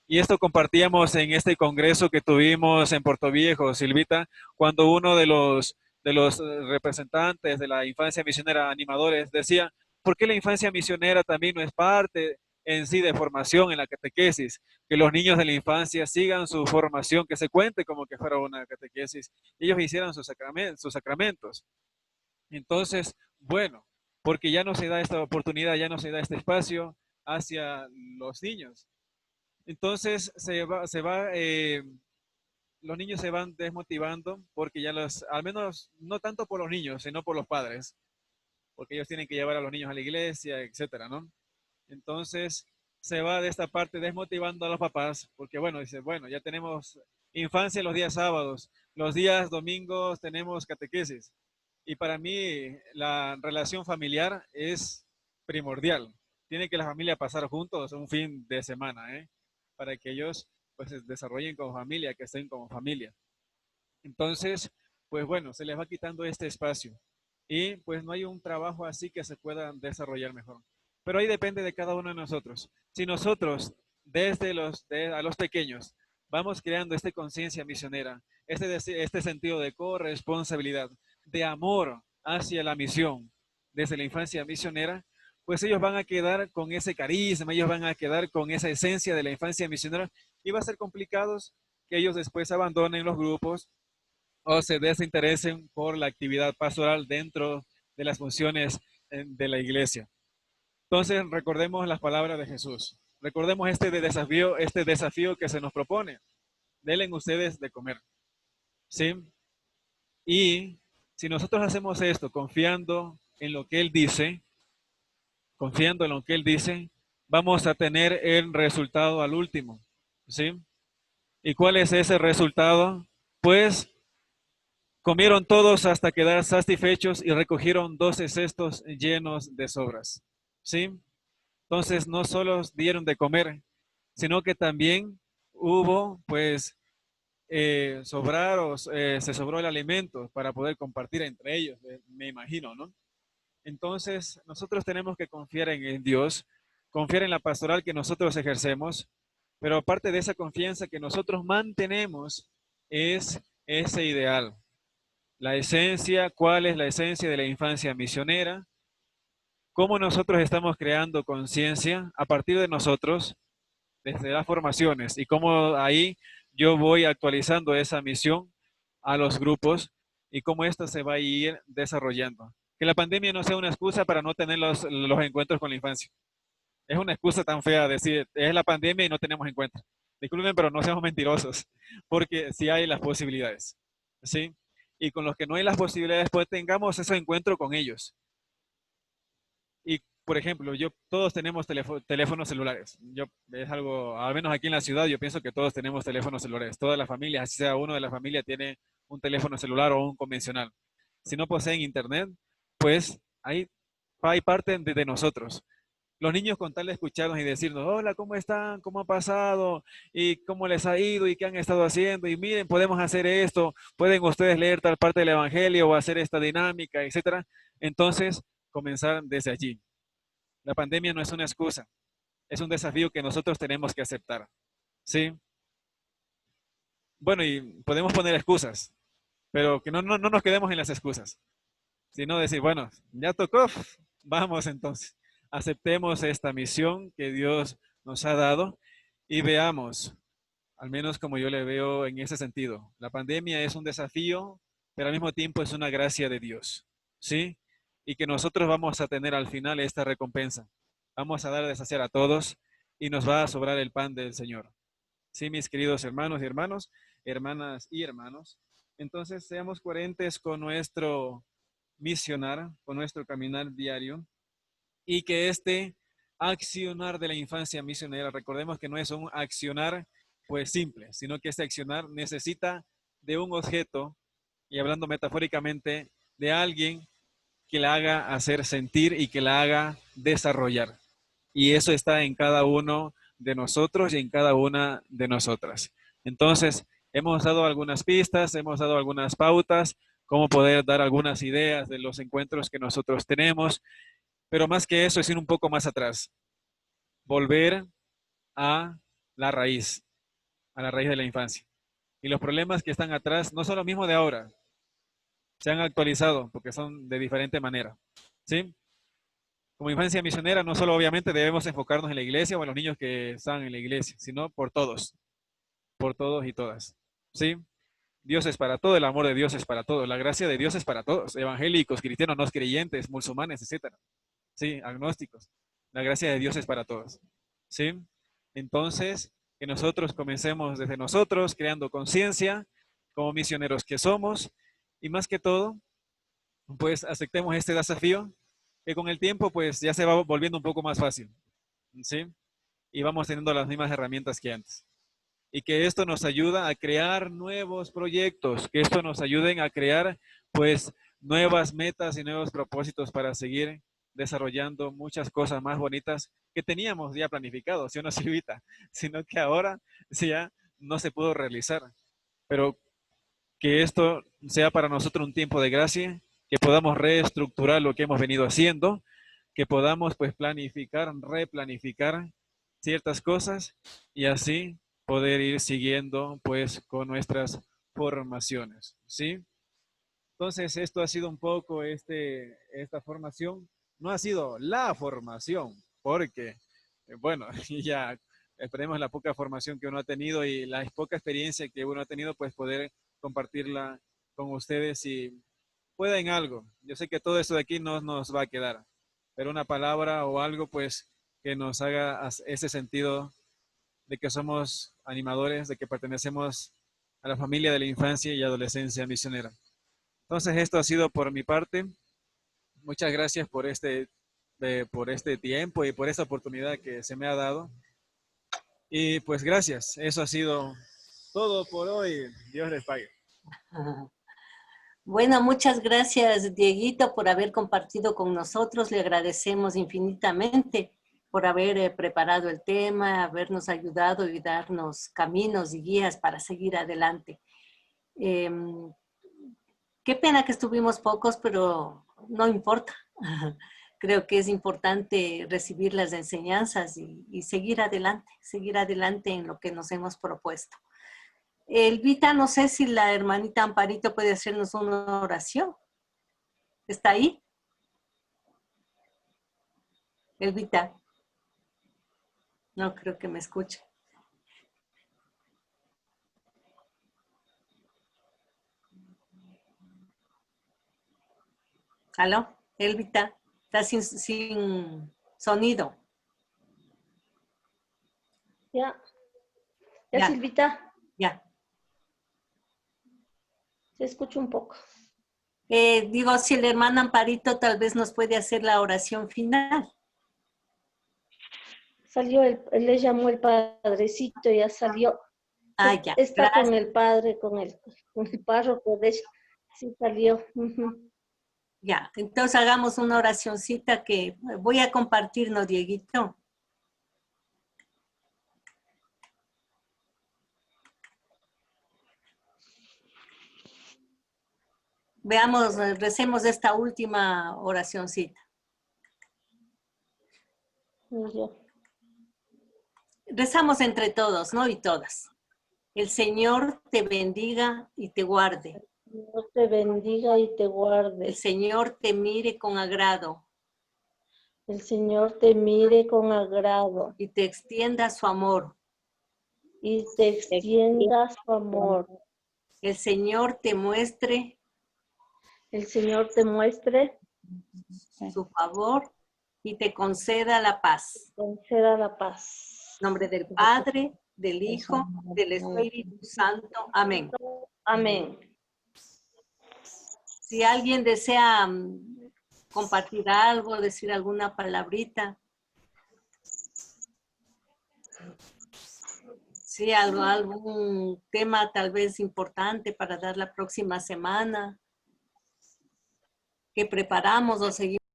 Speaker 8: Y esto compartíamos en este congreso que tuvimos en Puerto Viejo, Silvita, cuando uno de los representantes de la infancia misionera, animadores, decía, ¿por qué la infancia misionera también no es parte en sí de formación en la catequesis? Que los niños de la infancia sigan su formación, que se cuente como que fuera una catequesis, y ellos hicieran sus sacramentos. Entonces, bueno, porque ya no se da esta oportunidad, ya no se da este espacio hacia los niños. Entonces los niños se van desmotivando porque ya al menos no tanto por los niños, sino por los padres, porque ellos tienen que llevar a los niños a la iglesia, etcétera, ¿no? Entonces se va de esta parte desmotivando a los papás, porque bueno, dice, bueno, ya tenemos infancia los días sábados, los días domingos tenemos catequesis, y para mí la relación familiar es primordial. Tiene que la familia pasar juntos un fin de semana, ¿eh? Para que ellos pues se desarrollen como familia, que estén como familia. Entonces, pues bueno, se les va quitando este espacio y pues no hay un trabajo así que se pueda desarrollar mejor. Pero ahí depende de cada uno de nosotros. Si nosotros, desde a los pequeños, vamos creando esta conciencia misionera, este sentido de corresponsabilidad, de amor hacia la misión, desde la infancia misionera, pues ellos van a quedar con ese carisma, ellos van a quedar con esa esencia de la infancia misionera y va a ser complicado que ellos después abandonen los grupos o se desinteresen por la actividad pastoral dentro de las funciones de la iglesia. Entonces, recordemos las palabras de Jesús. Recordemos este desafío que se nos propone. Denle ustedes de comer. ¿Sí? Y si nosotros hacemos esto confiando en lo que Él dice, vamos a tener el resultado al último. ¿Sí? ¿Y cuál es ese resultado? Pues comieron todos hasta quedar satisfechos y recogieron 12 cestos llenos de sobras. ¿Sí? Entonces no solo dieron de comer, sino que también hubo, pues, se sobró el alimento para poder compartir entre ellos, me imagino, ¿no? Entonces nosotros tenemos que confiar en Dios, confiar en la pastoral que nosotros ejercemos, pero aparte de esa confianza que nosotros mantenemos es ese ideal. La esencia, ¿cuál es la esencia de la infancia misionera? ¿Cómo nosotros estamos creando conciencia a partir de nosotros, desde las formaciones? Y cómo ahí yo voy actualizando esa misión a los grupos y cómo esto se va a ir desarrollando. Que la pandemia no sea una excusa para no tener los encuentros con la infancia. Es una excusa tan fea decir, es la pandemia y no tenemos encuentros. Disculpen, pero no seamos mentirosos, porque sí hay las posibilidades, ¿sí? Y con los que no hay las posibilidades, pues tengamos ese encuentro con ellos. Y, por ejemplo, todos tenemos teléfonos celulares. Es algo, al menos aquí en la ciudad, yo pienso que todos tenemos teléfonos celulares. Todas las familias, así sea uno de la familia, tiene un teléfono celular o un convencional. Si no poseen internet, pues hay parte de nosotros. Los niños con tal de escucharnos y decirnos, hola, ¿cómo están? ¿Cómo ha pasado? ¿Y cómo les ha ido? ¿Y qué han estado haciendo? Y miren, podemos hacer esto, pueden ustedes leer tal parte del Evangelio o hacer esta dinámica, etcétera. Entonces, comenzar desde allí. La pandemia no es una excusa, es un desafío que nosotros tenemos que aceptar. ¿Sí? Bueno, y podemos poner excusas, pero que no nos quedemos en las excusas, sino decir, bueno, ya tocó, vamos entonces. Aceptemos esta misión que Dios nos ha dado y veamos, al menos como yo le veo en ese sentido. La pandemia es un desafío, pero al mismo tiempo es una gracia de Dios, ¿sí? Y que nosotros vamos a tener al final esta recompensa. Vamos a dar de saciar a todos y nos va a sobrar el pan del Señor. Sí, mis queridos hermanos y hermanas y hermanos. Entonces, seamos coherentes con nuestro misionar, con nuestro caminar diario. Y que este accionar de la infancia misionera, recordemos que no es un accionar pues simple, sino que este accionar necesita de un objeto, y hablando metafóricamente, de alguien que la haga hacer sentir y que la haga desarrollar. Y eso está en cada uno de nosotros y en cada una de nosotras. Entonces, hemos dado algunas pistas, hemos dado algunas pautas cómo poder dar algunas ideas de los encuentros que nosotros tenemos, pero más que eso es ir un poco más atrás, volver a la raíz de la infancia. Y los problemas que están atrás no son los mismos de ahora, se han actualizado porque son de diferente manera, ¿sí? Como infancia misionera, no solo obviamente debemos enfocarnos en la iglesia o en los niños que están en la iglesia, sino por todos y todas, ¿sí? Dios es para todo, el amor de Dios es para todos, la gracia de Dios es para todos, evangélicos, cristianos, no creyentes, musulmanes, etcétera, ¿sí? Agnósticos. La gracia de Dios es para todos, ¿sí? Entonces, que nosotros comencemos desde nosotros, creando conciencia, como misioneros que somos, y más que todo, pues aceptemos este desafío, que con el tiempo, pues ya se va volviendo un poco más fácil, ¿sí? Y vamos teniendo las mismas herramientas que antes. Y que esto nos ayuda a crear nuevos proyectos, que esto nos ayuden a crear pues nuevas metas y nuevos propósitos para seguir desarrollando muchas cosas más bonitas que teníamos ya planificado, ¿sí o no, Silvita? Sino que ahora sí ya no se pudo realizar. Pero que esto sea para nosotros un tiempo de gracia, que podamos reestructurar lo que hemos venido haciendo, que podamos pues planificar, replanificar ciertas cosas y así poder ir siguiendo pues con nuestras formaciones, ¿sí? Entonces esto ha sido un poco esta formación, no ha sido la formación, porque bueno, ya esperemos la poca formación que uno ha tenido y la poca experiencia que uno ha tenido, pues poder compartirla con ustedes si pueden algo. Yo sé que todo esto de aquí no nos va a quedar, pero una palabra o algo pues que nos haga ese sentido de que somos animadores, de que pertenecemos a la familia de la infancia y adolescencia misionera. Entonces esto ha sido por mi parte. Muchas gracias por este tiempo y por esta oportunidad que se me ha dado. Y pues gracias, eso ha sido todo por hoy. Dios les pague.
Speaker 1: Bueno, muchas gracias, Dieguito, por haber compartido con nosotros. Le agradecemos infinitamente por haber preparado el tema, habernos ayudado y darnos caminos y guías para seguir adelante. Qué pena que estuvimos pocos, pero no importa. Creo que es importante recibir las enseñanzas y seguir adelante en lo que nos hemos propuesto. Elvita, no sé si la hermanita Amparito puede hacernos una oración. ¿Está ahí? Elvita. No creo que me escuche. ¿Aló? Elvita, está sin sonido.
Speaker 3: Ya,
Speaker 1: Ya.
Speaker 3: Silvita,
Speaker 1: Ya.
Speaker 3: se escucha un poco.
Speaker 1: Digo, si la hermana Amparito tal vez nos puede hacer la oración final.
Speaker 3: Salió, él le llamó el padrecito, ya salió.
Speaker 1: Ah, ya.
Speaker 3: Está
Speaker 1: Gracias.
Speaker 3: con el padre, con el párroco de ella. Sí, salió.
Speaker 1: Ya, entonces hagamos una oracioncita que voy a compartirnos, Dieguito. Veamos, recemos esta última oracioncita.
Speaker 3: Ya.
Speaker 1: Rezamos entre todos, ¿no? Y todas. El Señor te bendiga y te guarde.
Speaker 3: Dios te bendiga y te guarde.
Speaker 1: El Señor te mire con agrado.
Speaker 3: El Señor te mire con agrado.
Speaker 1: Y te extienda su amor.
Speaker 3: Y te extienda su amor.
Speaker 1: El Señor te muestre.
Speaker 3: El Señor te muestre.
Speaker 1: Su favor y te conceda la paz.
Speaker 3: Conceda la paz.
Speaker 1: En nombre del Padre, del Hijo, del Espíritu Santo. Amén.
Speaker 3: Amén.
Speaker 1: Si alguien desea compartir algo, decir alguna palabrita. Sí, algún tema tal vez importante para dar la próxima semana. Que preparamos o seguimos.